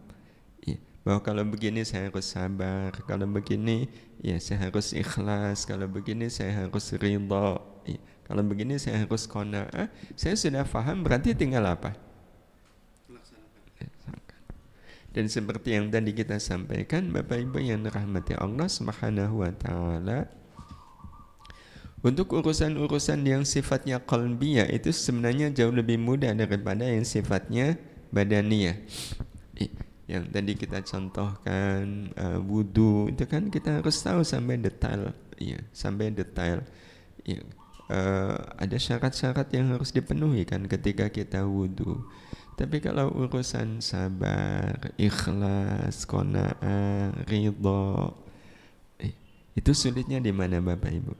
ya, bahwa kalau begini saya harus sabar, kalau begini ya saya harus ikhlas, kalau begini saya harus ridha, ya, kalau begini saya harus qanaah, saya sudah paham berarti tinggal apa? Dan seperti yang tadi kita sampaikan Bapak Ibu yang dirahmati Allah Subhanahu wa taala, untuk urusan-urusan yang sifatnya qalbiyah itu sebenarnya jauh lebih mudah daripada yang sifatnya badaniyah. Yang tadi kita contohkan wudu itu kan kita harus tahu sampai detail, ya, sampai detail. Ya, ada syarat-syarat yang harus dipenuhi kan ketika kita wudu. Tapi kalau urusan sabar, ikhlas, qanaah, ridha, itu sulitnya di mana Bapak Ibu?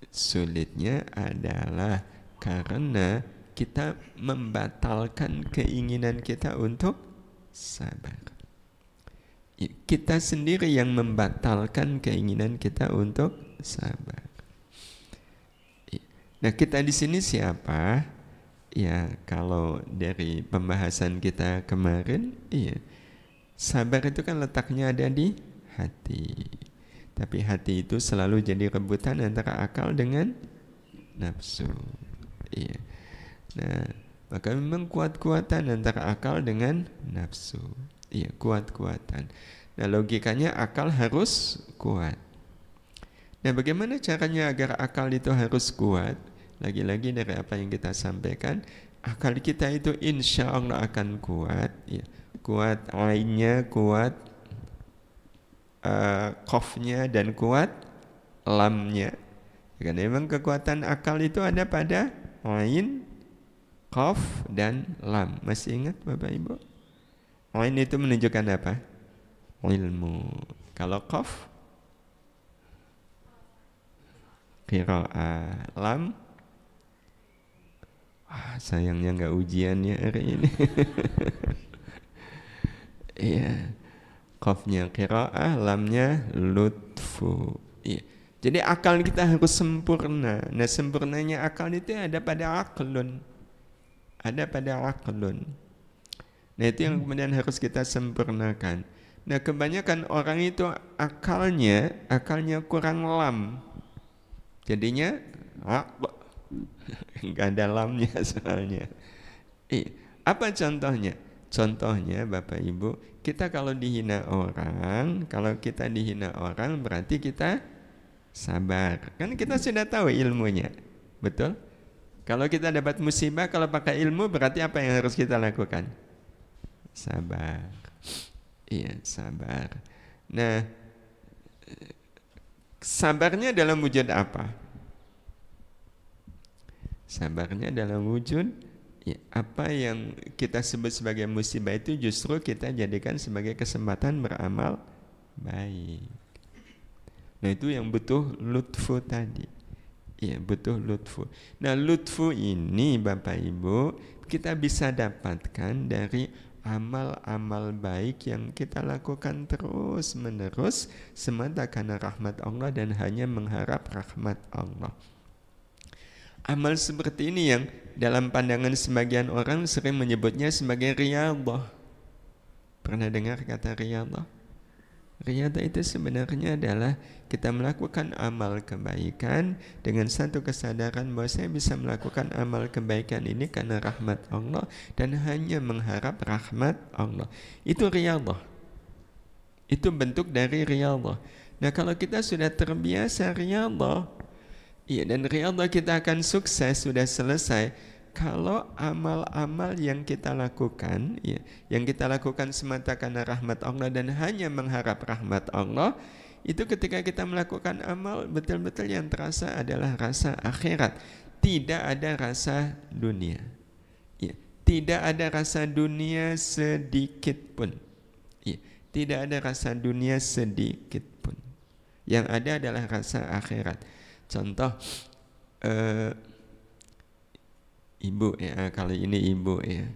Sulitnya adalah karena kita membatalkan keinginan kita untuk sabar. Kita sendiri yang membatalkan keinginan kita untuk sabar. Nah, kita di sini siapa? Ya, kalau dari pembahasan kita kemarin, iya, sabar itu kan letaknya ada di hati. Tapi hati itu selalu jadi rebutan antara akal dengan nafsu. Iya. Nah, maka memang kuat-kuatan antara akal dengan nafsu. Iya, kuat-kuatan. Nah, logikanya akal harus kuat. Nah, bagaimana caranya agar akal itu harus kuat? Lagi-lagi dari apa yang kita sampaikan, akal kita itu insya Allah akan kuat. Ya. Kuat ainnya, kuat qafnya, dan kuat lamnya. Karena memang kekuatan akal itu ada pada ain, qaf, dan lam. Masih ingat Bapak Ibu? Ain itu menunjukkan apa? Ilmu. Kalau qaf, qiraah. Lam, sayangnya nggak ujiannya hari ini. Iya. Qafnya qiraah, lamnya lutfu. Iya. Jadi akal kita harus sempurna. Nah, sempurnanya akal itu ada pada aqlun. Ada pada aqlun. Nah, itu yang kemudian harus kita sempurnakan. Nah, kebanyakan orang itu akalnya kurang lam. Jadinya enggak ada lamnya soalnya. Apa contohnya? Contohnya Bapak Ibu, kita kalau dihina orang, berarti kita sabar. Kan kita sudah tahu ilmunya. Betul? Kalau kita dapat musibah, kalau pakai ilmu berarti apa yang harus kita lakukan? Sabar. Iya, sabar. Nah, sabarnya dalam wujud apa? Sabarnya dalam wujud ya, apa yang kita sebut sebagai musibah itu justru kita jadikan sebagai kesempatan beramal baik. Nah, itu yang butuh lutfu tadi. Ya, butuh lutfu. Nah, lutfu ini Bapak Ibu kita bisa dapatkan dari amal-amal baik yang kita lakukan terus menerus semata karena rahmat Allah dan hanya mengharap rahmat Allah. Amal seperti ini yang dalam pandangan sebagian orang sering menyebutnya sebagai riyadhah. Pernah dengar kata riyadhah? Riyadhah itu sebenarnya adalah kita melakukan amal kebaikan dengan satu kesadaran bahwa saya bisa melakukan amal kebaikan ini karena rahmat Allah dan hanya mengharap rahmat Allah. Itu riyadhah. Itu bentuk dari riyadhah. Nah, kalau kita sudah terbiasa riyadhah, iya, dan riyadhah kita akan sukses, sudah selesai kalau amal-amal yang kita lakukan, ya, yang kita lakukan semata karena rahmat Allah dan hanya mengharap rahmat Allah, itu ketika kita melakukan amal, betul-betul yang terasa adalah rasa akhirat. Tidak ada rasa dunia. Ya, tidak ada rasa dunia sedikit pun. Ya, tidak ada rasa dunia sedikit pun. Yang ada adalah rasa akhirat. Contoh, ibu ya, kali ini ibu ya.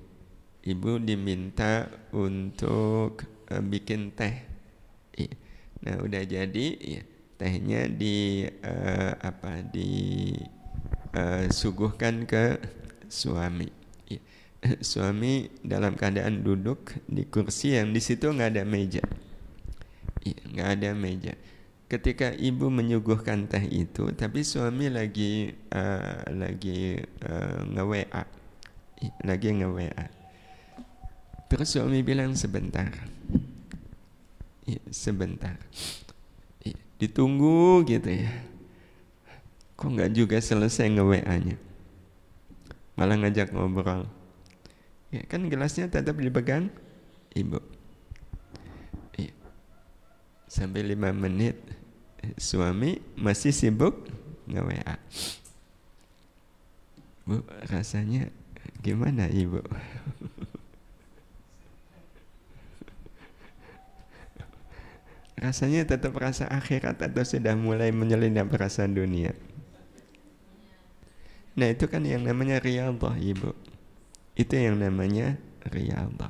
Ibu diminta untuk bikin teh. Ya. Nah, udah jadi ya, tehnya disuguhkan ke suami. Ya. Suami dalam keadaan duduk di kursi yang di situ nggak ada meja. Ya, nggak ada meja. Ketika ibu menyuguhkan teh itu, tapi suami lagi nge-WA. Lagi nge-WA. Terus suami bilang sebentar. Ya, sebentar. Ya, ditunggu gitu ya. Kok nggak juga selesai nge-WA-nya? Malah ngajak ngobrol. Ya, kan gelasnya tetap dipegang ibu. Ya. Sampai 5 menit suami masih sibuk nge-WA. Bu, rasanya gimana ibu? Rasanya tetap rasa akhirat atau sudah mulai menyelinap rasa dunia? Nah, itu kan yang namanya riyadhah, ibu. Itu yang namanya riyadhah.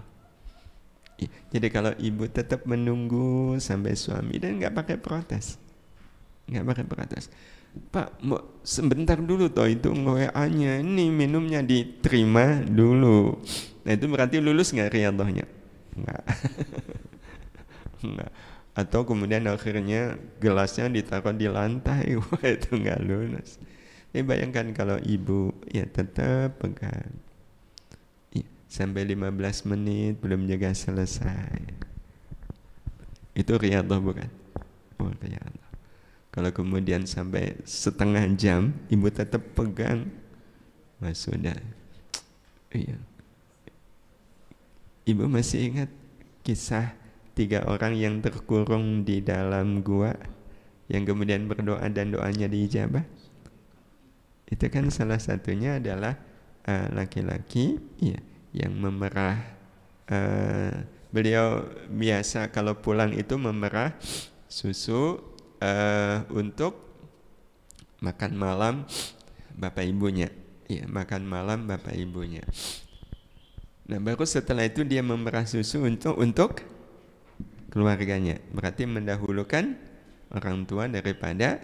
Jadi kalau ibu tetap menunggu sampai suami, dan nggak pakai protes, Pak, mau sebentar dulu toh, itu nge-WA-nya, ini minumnya diterima dulu. Nah, itu berarti lulus nggak riyadhahnya? Nggak. Nggak. Atau kemudian akhirnya gelasnya ditaruh di lantai, wah itu nggak lulus. Tapi bayangkan kalau ibu ya tetap pegang ya, sampai 15 menit belum juga selesai. Itu riyadhah bukan? Oh, riyadhah. Kalau kemudian sampai setengah jam ibu tetap pegang, mas sudah. Iya. Ibu masih ingat kisah 3 orang yang terkurung di dalam gua yang kemudian berdoa dan doanya diijabah? Itu kan salah satunya adalah laki-laki ya, yang memerah. Beliau biasa kalau pulang itu memerah susu untuk makan malam bapak ibunya. Ya, makan malam bapak ibunya. Nah, baru setelah itu dia memerah susu untuk keluarganya. Berarti mendahulukan orang tua daripada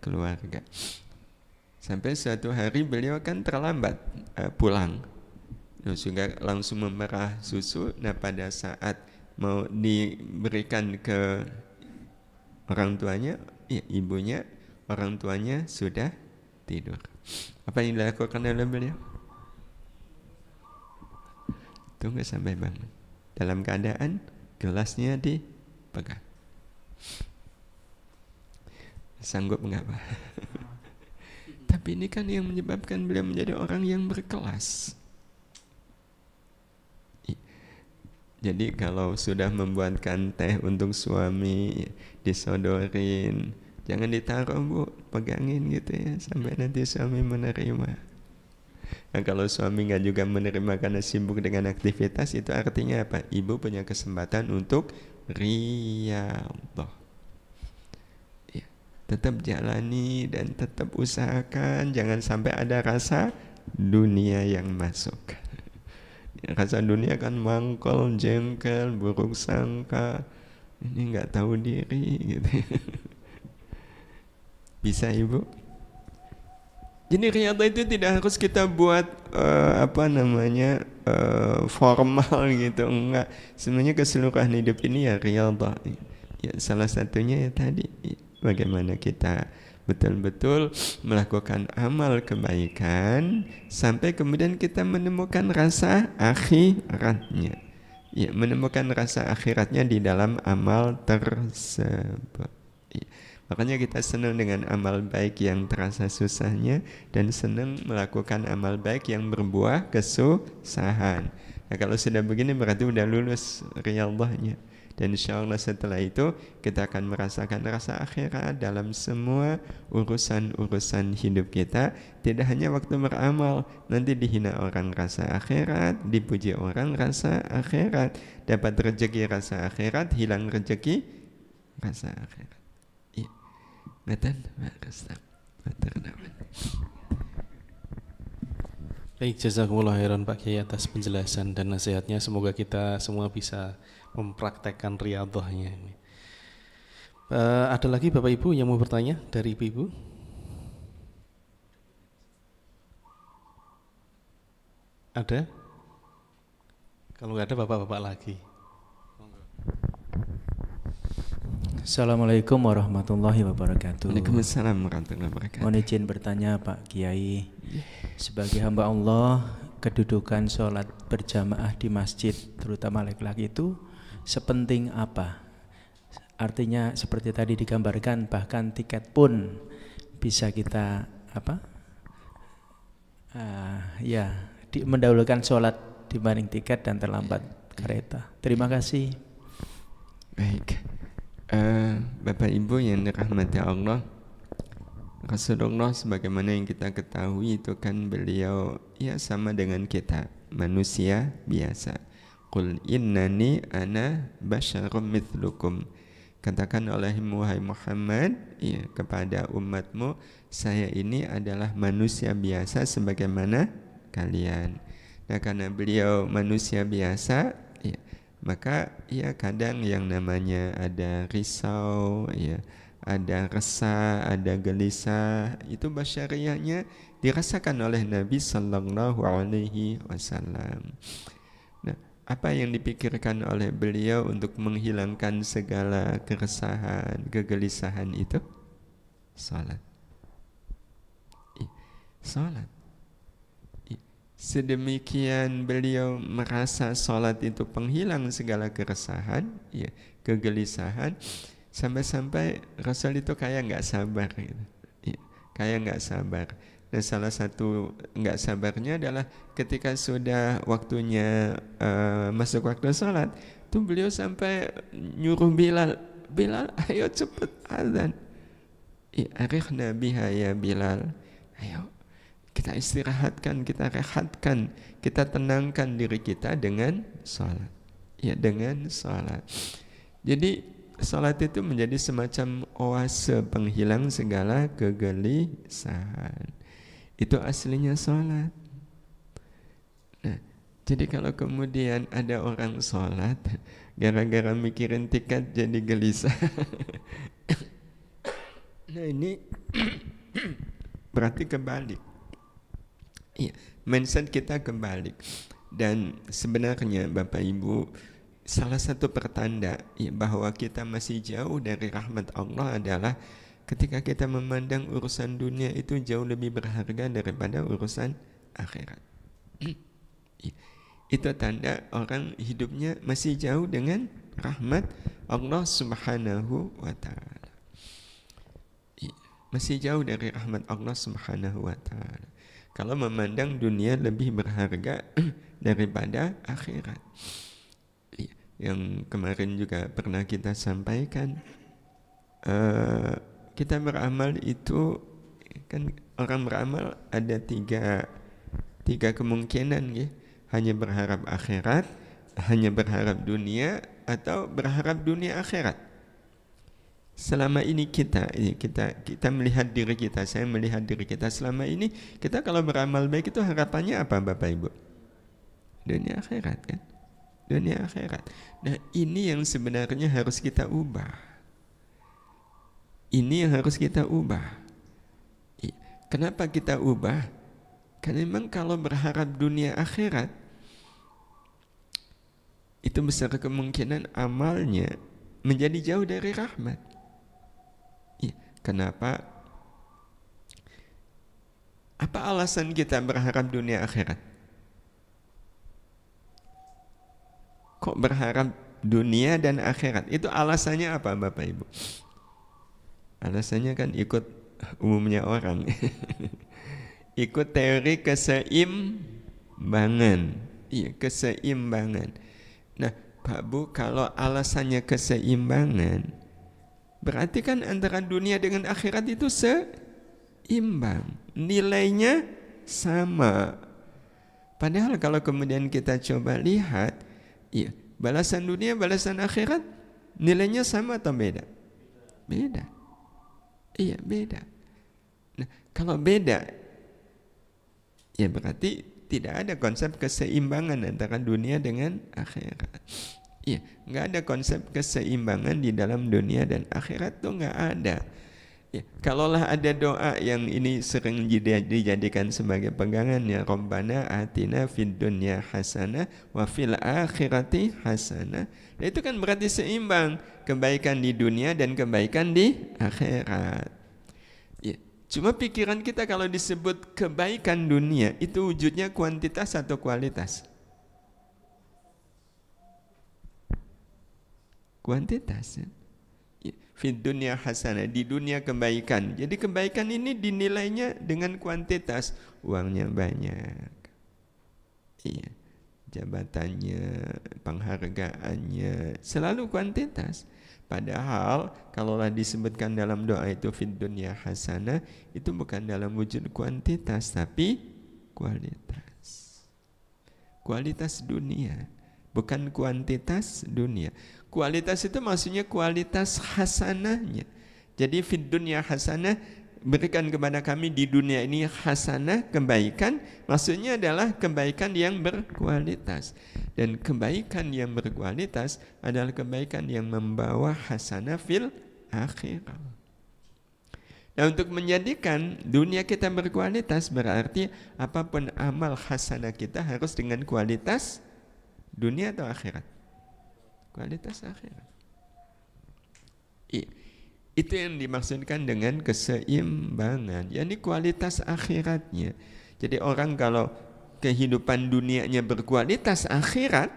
keluarga. Sampai suatu hari beliau kan terlambat pulang. Sehingga langsung memerah susu. Nah, pada saat mau diberikan ke orang tuanya, ya, ibunya, orang tuanya sudah tidur. Apa yang dilakukan oleh beliau? Tunggu sampai bangun. Dalam keadaan gelasnya dipegang. Sanggup enggak, Pak? Tapi ini kan yang menyebabkan beliau menjadi orang yang berkelas. Jadi kalau sudah membuatkan teh untuk suami, disodorin, jangan ditaruh, Bu, pegangin gitu ya, sampai nanti suami menerima. Nah, kalau suami nggak juga menerima karena sibuk dengan aktivitas, itu artinya apa? Ibu punya kesempatan untuk riyadhah. Ya, tetap jalani dan tetap usahakan jangan sampai ada rasa dunia yang masuk. Rasa dunia kan mangkol, jengkel, buruk sangka, ini nggak tahu diri gitu. Bisa, Ibu? Jadi riyadhah itu tidak harus kita buat formal gitu, enggak. Sebenarnya keseluruhan hidup ini ya riyadhah. Ya, salah satunya ya tadi, bagaimana kita betul-betul melakukan amal kebaikan sampai kemudian kita menemukan rasa akhiratnya. Ya, menemukan rasa akhiratnya di dalam amal tersebut. Ya. Makanya kita senang dengan amal baik yang terasa susahnya dan senang melakukan amal baik yang berbuah kesusahan. Nah, kalau sudah begini berarti udah lulus riyadhahnya. Dan insya Allah setelah itu kita akan merasakan rasa akhirat dalam semua urusan-urusan hidup kita. Tidak hanya waktu beramal, nanti dihina orang rasa akhirat, dipuji orang rasa akhirat, dapat rezeki rasa akhirat, hilang rezeki rasa akhirat. Iya, ngeten Pak Ustaz.
Baik, jazakumullah khairan Pak Kiai atas penjelasan dan nasihatnya. Semoga kita semua bisa mempraktekkan riyadhahnya. Ada lagi Bapak Ibu yang mau bertanya dari Ibu? Ada? Kalau nggak ada Bapak-bapak lagi.
Assalamualaikum warahmatullahi wabarakatuh.
Waalaikumsalam warahmatullahi wabarakatuh.
Mohon izin bertanya Pak Kiai, sebagai hamba Allah, kedudukan sholat berjamaah di masjid, terutama laki-laki itu sepenting apa? Artinya seperti tadi digambarkan, bahkan tiket pun bisa kita mendahulukan sholat dibanding tiket dan terlambat kereta. Terima kasih.
Baik. Bapak Ibu yang dirahmati Allah, Rasulullah sebagaimana yang kita ketahui itu kan beliau ya sama dengan kita, manusia biasa. Qul innani ana basyarum mithlukum. Katakan olehmu wahai Muhammad ya, kepada umatmu, saya ini adalah manusia biasa sebagaimana kalian. Nah, karena beliau manusia biasa ya, maka ya kadang yang namanya ada risau ya, ada resah, ada gelisah, itu basyariahnya dirasakan oleh Nabi sallallahu alaihi wasallam. Nah, apa yang dipikirkan oleh beliau untuk menghilangkan segala keresahan, kegelisahan itu? Salat. Salat. Sedemikian beliau merasa salat itu penghilang segala keresahan, ya, kegelisahan, sampai-sampai Rasul itu kayak nggak sabar, gitu. Ya, kayak nggak sabar. Dan salah satu nggak sabarnya adalah ketika sudah waktunya masuk waktu salat, tuh beliau sampai nyuruh Bilal, ayo cepet azan. Arikhna biha ya Bilal, ayo. Kita istirahatkan, kita rehatkan, kita tenangkan diri kita dengan salat. Ya, dengan salat. Jadi salat itu menjadi semacam oase penghilang segala kegelisahan. Itu aslinya salat. Nah, jadi kalau kemudian ada orang salat gara-gara mikirin tiket jadi gelisah. Nah, ini berarti kebalik. Iya, mindset kita kebalik. Dan sebenarnya Bapak Ibu, salah satu pertanda ya, bahwa kita masih jauh dari rahmat Allah adalah ketika kita memandang urusan dunia itu jauh lebih berharga daripada urusan akhirat. Itu tanda orang hidupnya masih jauh dengan rahmat Allah Subhanahu wa ta'ala. Masih jauh dari rahmat Allah Subhanahu wa ta'ala. Kalau memandang dunia lebih berharga daripada akhirat. Yang kemarin juga pernah kita sampaikan, kita beramal itu kan, orang beramal ada tiga kemungkinan ya. Hanya berharap akhirat, hanya berharap dunia, atau berharap dunia akhirat. Selama ini kita melihat diri kita, saya melihat diri kita selama ini, kita kalau beramal baik itu harapannya apa Bapak Ibu? Dunia akhirat kan? Dunia akhirat. Nah, ini yang sebenarnya harus kita ubah. Ini yang harus kita ubah. Kenapa kita ubah? Karena memang kalau berharap dunia akhirat, itu besar kemungkinan amalnya menjadi jauh dari rahmat. Kenapa? Apa alasan kita berharap dunia akhirat? Kok berharap dunia dan akhirat? Itu alasannya apa Bapak Ibu? Alasannya kan ikut umumnya orang. Ikut teori keseimbangan. Iya, keseimbangan. Nah, Pak Bu, kalau alasannya keseimbangan, berarti kan antara dunia dengan akhirat itu seimbang, nilainya sama. Padahal kalau kemudian kita coba lihat, iya, balasan dunia, balasan akhirat, nilainya sama atau beda? Beda. Iya, beda. Nah, kalau beda, ya berarti tidak ada konsep keseimbangan antara dunia dengan akhirat. Iya, nggak ada konsep keseimbangan di dalam dunia dan akhirat tuh nggak ada. Ya, kalaulah ada doa yang ini sering dijadikan sebagai pegangannya, Rabbana atina fid dunya hasanah wa fil akhirati hasanah. Nah, itu kan berarti seimbang kebaikan di dunia dan kebaikan di akhirat. Ya, cuma pikiran kita kalau disebut kebaikan dunia itu wujudnya kuantitas atau kualitas? Kuantitas, ya. Fid dunya hasanah, di dunia kebaikan. Jadi kebaikan ini dinilainya dengan kuantitas, uangnya banyak, iya, jabatannya, penghargaannya, selalu kuantitas. Padahal kalaulah disebutkan dalam doa itu fid dunya hasanah, itu bukan dalam wujud kuantitas tapi kualitas. Kualitas dunia, bukan kuantitas dunia. Kualitas itu maksudnya kualitas hasanahnya. Jadi fid dunya hasanah, berikan kepada kami di dunia ini hasanah, kebaikan, maksudnya adalah kebaikan yang berkualitas. Dan kebaikan yang berkualitas adalah kebaikan yang membawa hasanah fil akhirat. Nah, untuk menjadikan dunia kita berkualitas berarti apapun amal hasanah kita harus dengan kualitas dunia atau akhirat? Kualitas akhirat. Itu yang dimaksudkan dengan keseimbangan, yakni kualitas akhiratnya. Jadi orang kalau kehidupan dunianya berkualitas akhirat,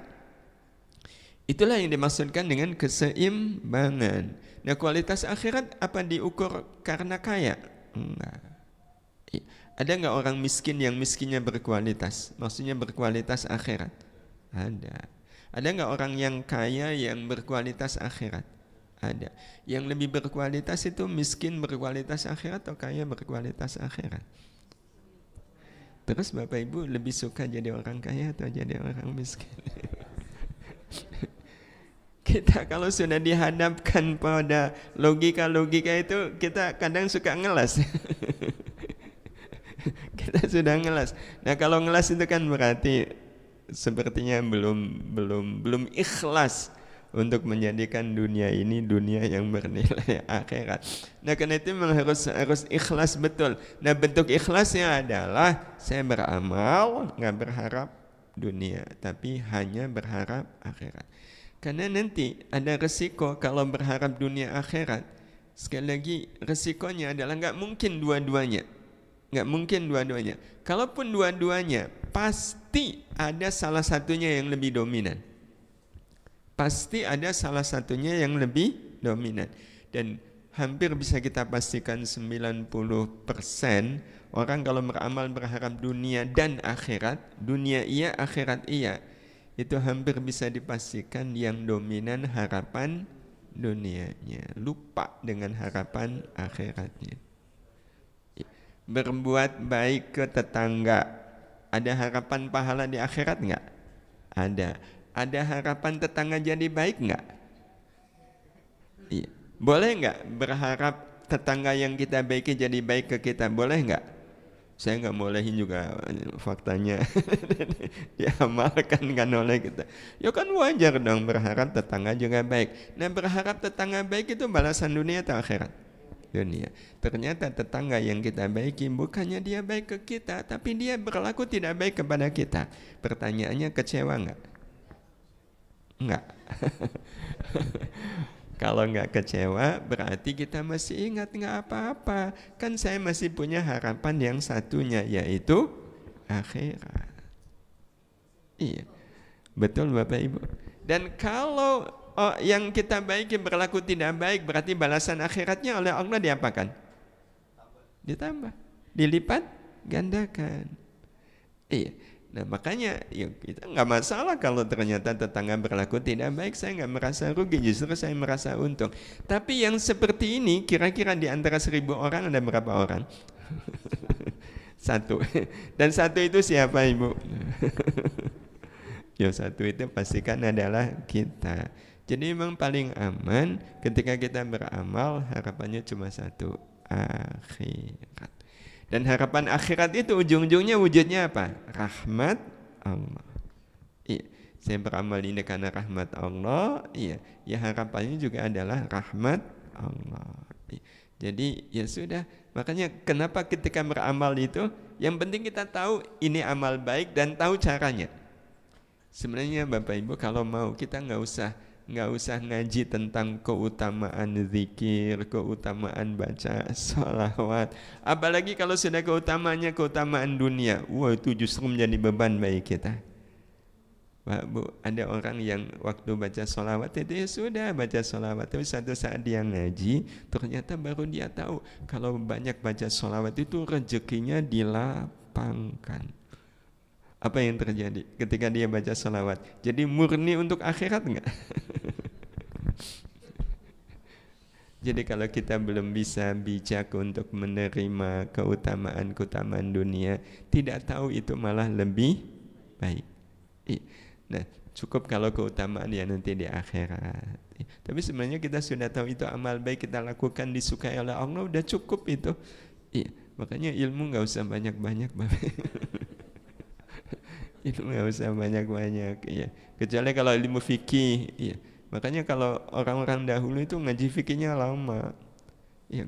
itulah yang dimaksudkan dengan keseimbangan. Nah, kualitas akhirat apa diukur karena kaya? Enggak. Ada enggak orang miskin yang miskinnya berkualitas? Maksudnya berkualitas akhirat? Ada. Ada enggak orang yang kaya yang berkualitas akhirat? Ada. Yang lebih berkualitas itu miskin berkualitas akhirat atau kaya berkualitas akhirat? Terus Bapak Ibu lebih suka jadi orang kaya atau jadi orang miskin? Kita kalau sudah dihadapkan pada logika-logika itu, kita kadang suka ngelas. Kita sudah ngelas. Nah, kalau ngelas itu kan berarti sepertinya belum ikhlas untuk menjadikan dunia ini dunia yang bernilai akhirat. Nah, karena itu memang harus ikhlas betul. Nah, bentuk ikhlasnya adalah saya beramal nggak berharap dunia, tapi hanya berharap akhirat. Karena nanti ada resiko kalau berharap dunia akhirat. Sekali lagi resikonya adalah nggak mungkin dua-duanya. Nggak mungkin dua-duanya. Kalaupun dua-duanya, pasti ada salah satunya yang lebih dominan. Pasti ada salah satunya yang lebih dominan. Dan hampir bisa kita pastikan 90% orang kalau beramal berharap dunia dan akhirat, dunia iya, akhirat iya, itu hampir bisa dipastikan yang dominan harapan dunianya, lupa dengan harapan akhiratnya. Berbuat baik ke tetangga, ada harapan pahala di akhirat enggak? Ada. Ada harapan tetangga jadi baik enggak? Iya. Boleh enggak berharap tetangga yang kita baiki jadi baik ke kita? Boleh enggak? Saya enggak bolehin juga faktanya. Diamalkan kan oleh kita. Ya kan wajar dong berharap tetangga juga baik. Nah, berharap tetangga baik itu balasan dunia atau akhirat? Dunia. Ternyata tetangga yang kita baiki bukannya dia baik ke kita, tapi dia berlaku tidak baik kepada kita. Pertanyaannya, kecewa enggak? Enggak. Kalau enggak kecewa berarti kita masih ingat, enggak apa-apa. Kan saya masih punya harapan yang satunya, yaitu akhirat. Iya. Betul Bapak Ibu. Dan kalau yang kita baiki berlaku tidak baik, berarti balasan akhiratnya oleh Allah diapakan? Ditambah, dilipat gandakan. Iya. Nah makanya ya kita nggak masalah kalau ternyata tetangga berlaku tidak baik, saya nggak merasa rugi, justru saya merasa untung. Tapi yang seperti ini kira-kira di antara 1000 orang ada berapa orang? Satu. Dan satu itu siapa Ibu? Ya satu itu pastikan adalah kita. Jadi memang paling aman ketika kita beramal, harapannya cuma satu, akhirat. Dan harapan akhirat itu ujung-ujungnya wujudnya apa? Rahmat Allah. Iya, saya beramal ini karena rahmat Allah. Iya, ya harapannya juga adalah rahmat Allah. Iya. Jadi ya sudah, makanya kenapa ketika beramal itu yang penting kita tahu ini amal baik dan tahu caranya. Sebenarnya Bapak Ibu kalau mau kita nggak usah ngaji tentang keutamaan zikir, keutamaan baca sholawat. Apalagi kalau sudah keutamaan dunia, wah itu justru menjadi beban bagi kita. Pak Bu, ada orang yang waktu baca sholawat itu ya sudah baca sholawat, tapi satu saat dia ngaji, ternyata baru dia tahu kalau banyak baca sholawat itu rezekinya dilapangkan. Apa yang terjadi ketika dia baca sholawat? Jadi murni untuk akhirat enggak? Jadi kalau kita belum bisa bijak untuk menerima keutamaan dunia, tidak tahu itu malah lebih baik. Nah, cukup kalau keutamaan ya nanti di akhirat. Tapi sebenarnya kita sudah tahu itu amal baik kita lakukan disukai oleh Allah, udah cukup itu. Makanya ilmu nggak usah banyak-banyak, ilmu nggak usah banyak-banyak. Kecuali kalau ilmu fikih. Makanya kalau orang-orang dahulu itu ngaji fikihnya lama.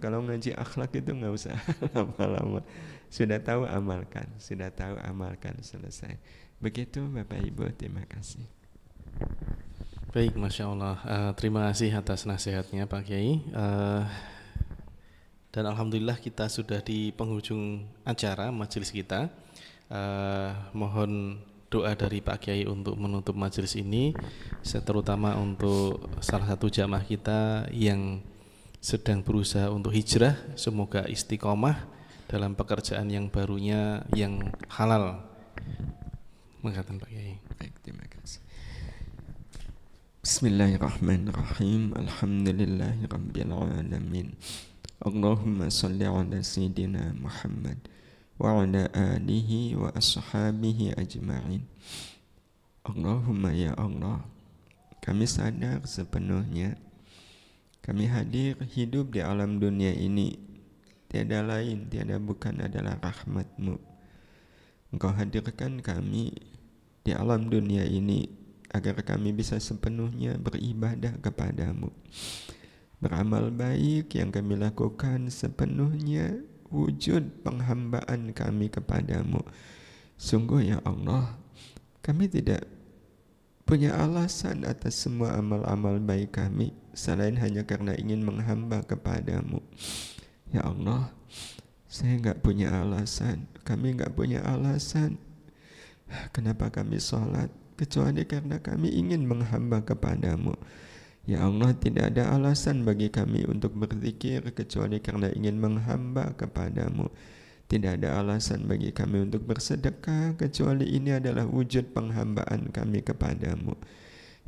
Kalau ngaji akhlak itu nggak usah lama-lama. Sudah tahu amalkan, selesai. Begitu Bapak Ibu, terima kasih.
Baik, Masya Allah. Terima kasih atas nasihatnya Pak Kiai. Dan Alhamdulillah kita sudah di penghujung acara majelis kita. Mohon doa dari Pak Kiai untuk menutup majelis ini, terutama untuk salah satu jamaah kita yang sedang berusaha untuk hijrah. Semoga istiqomah dalam pekerjaan yang barunya yang halal. Mengatakan Pak Kiai.
Baik, terima kasih. Bismillahirrahmanirrahim. Alhamdulillahirabbil alamin. Allahumma shalli ala sayyidina Muhammad wa ala alihi wa ashabihi ajma'in. Allahumma ya Allah, kami sadar sepenuhnya kami hadir hidup di alam dunia ini tiada lain, tiada bukan adalah rahmat-Mu. Engkau hadirkan kami di alam dunia ini agar kami bisa sepenuhnya beribadah kepadamu. Beramal baik yang kami lakukan sepenuhnya wujud penghambaan kami kepadamu. Sungguh ya Allah, kami tidak punya alasan atas semua amal-amal baik kami selain hanya karena ingin menghamba kepadamu. Ya Allah, saya enggak punya alasan, kami enggak punya alasan kenapa kami sholat kecuali karena kami ingin menghamba kepadamu. Ya Allah, tidak ada alasan bagi kami untuk berzikir kecuali karena ingin menghamba kepadamu. Tidak ada alasan bagi kami untuk bersedekah kecuali ini adalah wujud penghambaan kami kepadamu.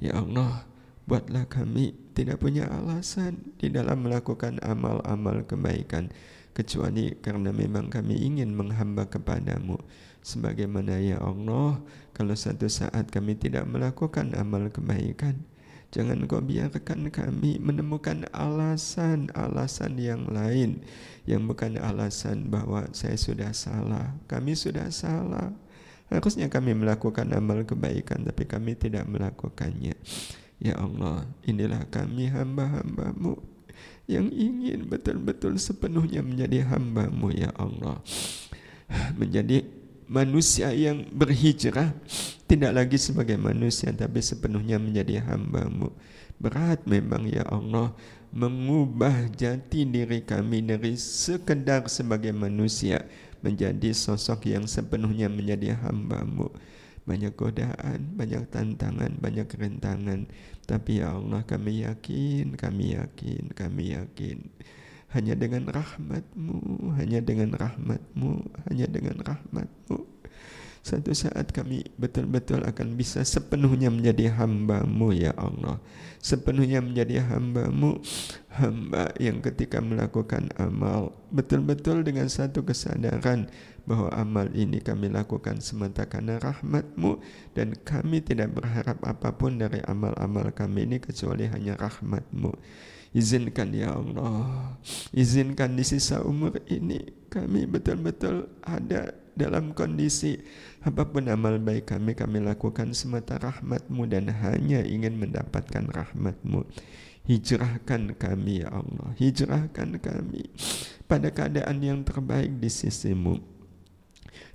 Ya Allah, buatlah kami tidak punya alasan di dalam melakukan amal-amal kebaikan kecuali karena memang kami ingin menghamba kepadamu. Sebagaimana ya Allah, kalau satu saat kami tidak melakukan amal kebaikan, jangan Kau biarkan kami menemukan alasan-alasan yang lain yang bukan alasan bahwa saya sudah salah, kami sudah salah. Harusnya kami melakukan amal kebaikan tapi kami tidak melakukannya. Ya Allah, inilah kami hamba-hamba-Mu yang ingin betul-betul sepenuhnya menjadi hamba-Mu ya Allah. Menjadi manusia yang berhijrah, tidak lagi sebagai manusia tapi sepenuhnya menjadi hamba-Mu. Berat memang ya Allah mengubah jati diri kami dari sekedar sebagai manusia menjadi sosok yang sepenuhnya menjadi hamba-Mu. Banyak godaan, banyak tantangan, banyak rintangan, tapi ya Allah kami yakin hanya dengan rahmat-Mu, hanya dengan rahmat-Mu Suatu saat kami betul-betul akan bisa sepenuhnya menjadi hamba-Mu ya Allah. Sepenuhnya menjadi hamba-Mu, hamba yang ketika melakukan amal betul-betul dengan satu kesadaran bahwa amal ini kami lakukan semata karena rahmat-Mu, dan kami tidak berharap apapun dari amal-amal kami ini kecuali hanya rahmat-Mu. Izinkan ya Allah, izinkan di sisa umur ini kami betul-betul ada dalam kondisi apapun amal baik kami lakukan semata rahmat-Mu dan hanya ingin mendapatkan rahmat-Mu. Hijrahkan kami ya Allah, hijrahkan kami pada keadaan yang terbaik di sisi-Mu.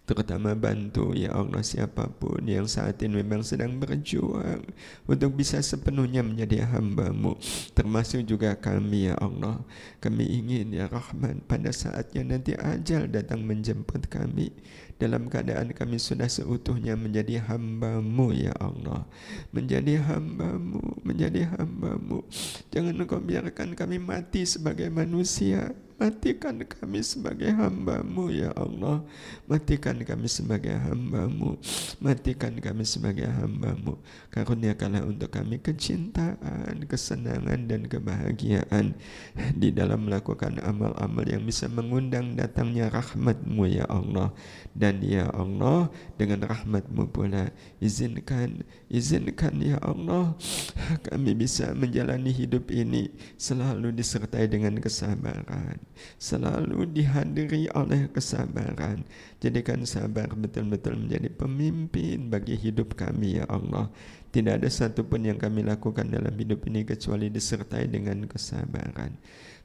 Terutama bantu ya Allah siapapun yang saat ini memang sedang berjuang untuk bisa sepenuhnya menjadi hamba-Mu, termasuk juga kami ya Allah. Kami ingin ya Rahman pada saatnya nanti ajal datang menjemput kami dalam keadaan kami sudah seutuhnya menjadi hamba-Mu ya Allah. Menjadi hamba-Mu, menjadi hamba-Mu. Jangan Engkau biarkan kami mati sebagai manusia. Matikan kami sebagai hamba-Mu ya Allah. Matikan kami sebagai hamba-Mu. Matikan kami sebagai hamba-Mu. Karuniakanlah untuk kami kecintaan, kesenangan dan kebahagiaan di dalam melakukan amal-amal yang bisa mengundang datangnya rahmat-Mu ya Allah. Dan ya Allah, dengan rahmat-Mu pula izinkan ya Allah, kami bisa menjalani hidup ini selalu disertai dengan kesabaran, selalu dihadiri oleh kesabaran. Jadikan sabar betul-betul menjadi pemimpin bagi hidup kami ya Allah. Tidak ada satupun yang kami lakukan dalam hidup ini kecuali disertai dengan kesabaran.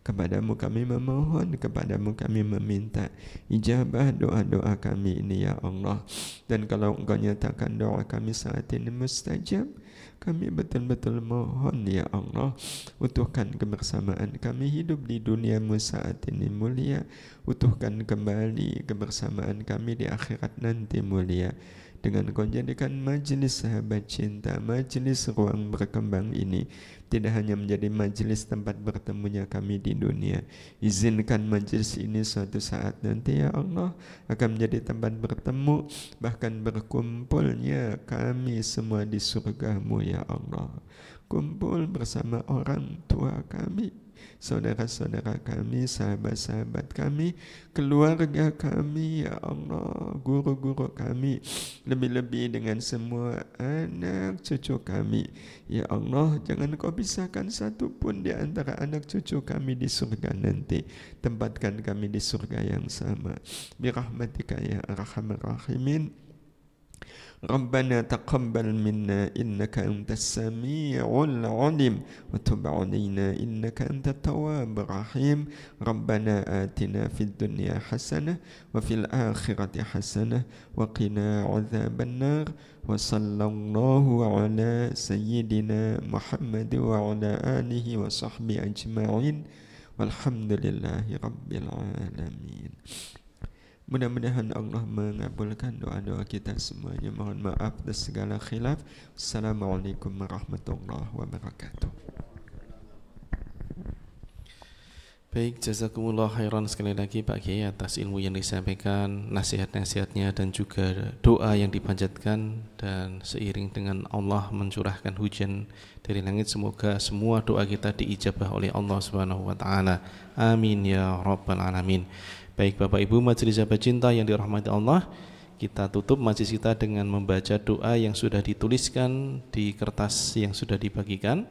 Kepadamu kami memohon, kepadamu kami meminta ijabah doa-doa kami ini ya Allah. Dan kalau Engkau nyatakan doa kami saat ini mustajab, kami betul-betul mohon ya Allah, utuhkan kebersamaan kami hidup di duniamu saat ini mulia. Utuhkan kembali kebersamaan kami di akhirat nanti mulia. Dengan Kau jadikan majelis sahabat cinta, majelis ruang berkembang ini tidak hanya menjadi majelis tempat bertemunya kami di dunia. Izinkan majelis ini suatu saat nanti ya Allah akan menjadi tempat bertemu, bahkan berkumpulnya kami semua di surga-Mu ya Allah. Kumpul bersama orang tua kami, saudara-saudara kami, sahabat-sahabat kami, keluarga kami ya Allah, guru-guru kami, lebih-lebih dengan semua anak cucu kami ya Allah. Jangan Kau pisahkan satu pun di antara anak cucu kami di surga nanti. Tempatkan kami di surga yang sama birahmatika ya arhamar rahimin. ربنا تقبل منا إنك أنت السميع العليم وتب علينا إنك أنت التواب الرحيم ربنا آتنا في الدنيا حسنة وفي الآخرة حسنة وقنا عذاب النار وصلى الله على سيدنا محمد وعلى آله وصحبه أجمعين والحمد لله رب العالمين. Mudah-mudahan Allah mengabulkan doa-doa kita semuanya. Mohon maaf atas segala khilaf. Assalamualaikum warahmatullahi wabarakatuh.
Baik, jazakumullah khairan sekali lagi Pak Kiai atas ilmu yang disampaikan, nasihat-nasihatnya dan juga doa yang dipanjatkan. Dan seiring dengan Allah mencurahkan hujan dari langit, semoga semua doa kita diijabah oleh Allah Subhanahu wa taala. Amin ya rabbal alamin. Baik Bapak Ibu majelis sahabat cinta yang dirahmati Allah, kita tutup majelis kita dengan membaca doa yang sudah dituliskan di kertas yang sudah dibagikan.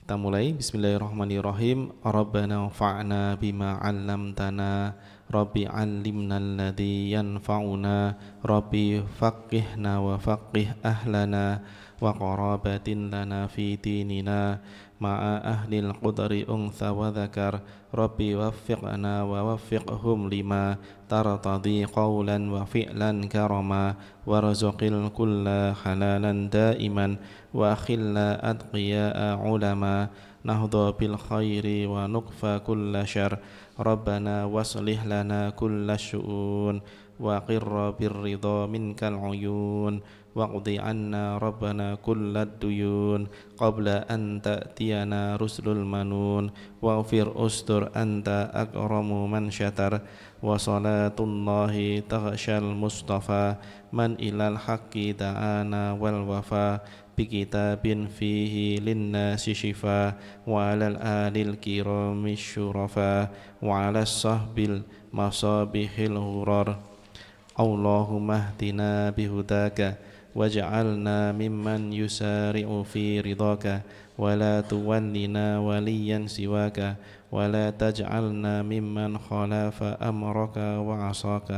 Kita mulai. Bismillahirrahmanirrahim. Rabbana fa'na bima 'allamtana, Rabbi 'allimna alladhi yanfa'una, Rabbi faqihna wa faqih ahlana wa qarabatin lana fi dinina ma'a ahlil qudri untha wa dhakar, Rabbi waffiqna wa waffiqhum lima tartadi qawlan wa fi'lan karama, warzuqil kulla halalan daiman wa akhilla adqiya'a ulama, nahdu bil khairi wa nukfa kulla syar, Rabbana waslih lana kulla syu'un, وقر بالرضا منك العيون واقض عنا ربنا كل الديون قبل أن تأتينا رسل المنون واغفر أستر أنت أكرم من شتر وصلاة الله تغشى المصطفى من إلى الحق دعانا والوفا بكتاب فيه للناس شفاء وعلى الآل الكرام الشرفاء وعلى الصحب المصابيح الغرار اللهم اهدنا بهداك واجعلنا ممن يسارع في رضاك ولا تولنا وليا سواك ولا تجعلنا ممن خالف أمرك وعصاك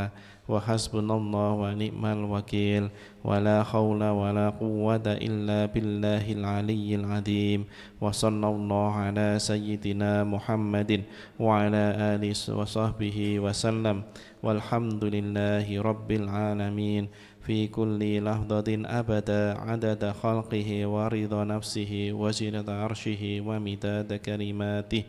وحسبنا الله ونعم الوكيل ولا حول ولا قوة إلا بالله العلي العظيم وصلى الله على سيدنا محمد وعلى آله وصحبه وسلم والحمد لله رب العالمين في كل لحظة أبدا عدد خلقه ورضا نفسه وزنة عرشه ومداد كلماته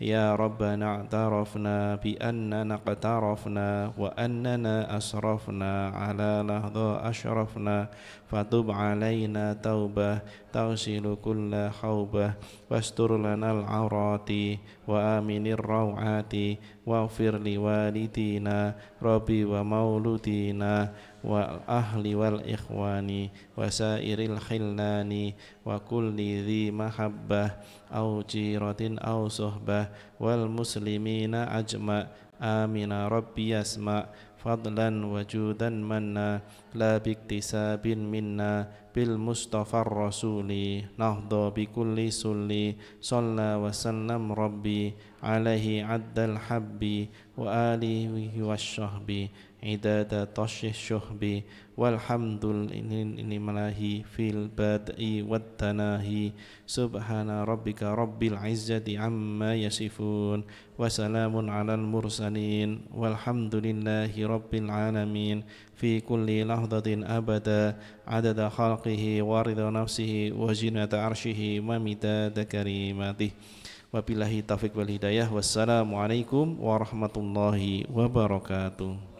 يا ربنا اعترفنا بأننا اقترفنا وأننا أسرفنا على لحظة أشرفنا فتب علينا توبة تغسل كل خوبة واستر لنا العورات وآمن الروعات واغفر لوالدينا ربي ومولودينا والأهل والإخوان وسائر الخلان وكل ذي محبة أو جيرة أو صحبة والمسلمين أجمع آمين ربي يسمع فضلا وجودا منا لا باكتساب منا بالمصطفى الرسول نهضى بكل سل صلى وسلم ربي عليه عد الحب وآله والشهب عداد طش الشهب والحمد لله في البدء والتناهي سبحان ربك رب العزة عما يصفون وسلام على المرسلين والحمد لله رب العالمين في كل لحظة أبدا عدد خلقه ورضا نفسه وزنة عرشه ومداد كلماته وبالله التوفيق والهداية والسلام عليكم ورحمة الله وبركاته.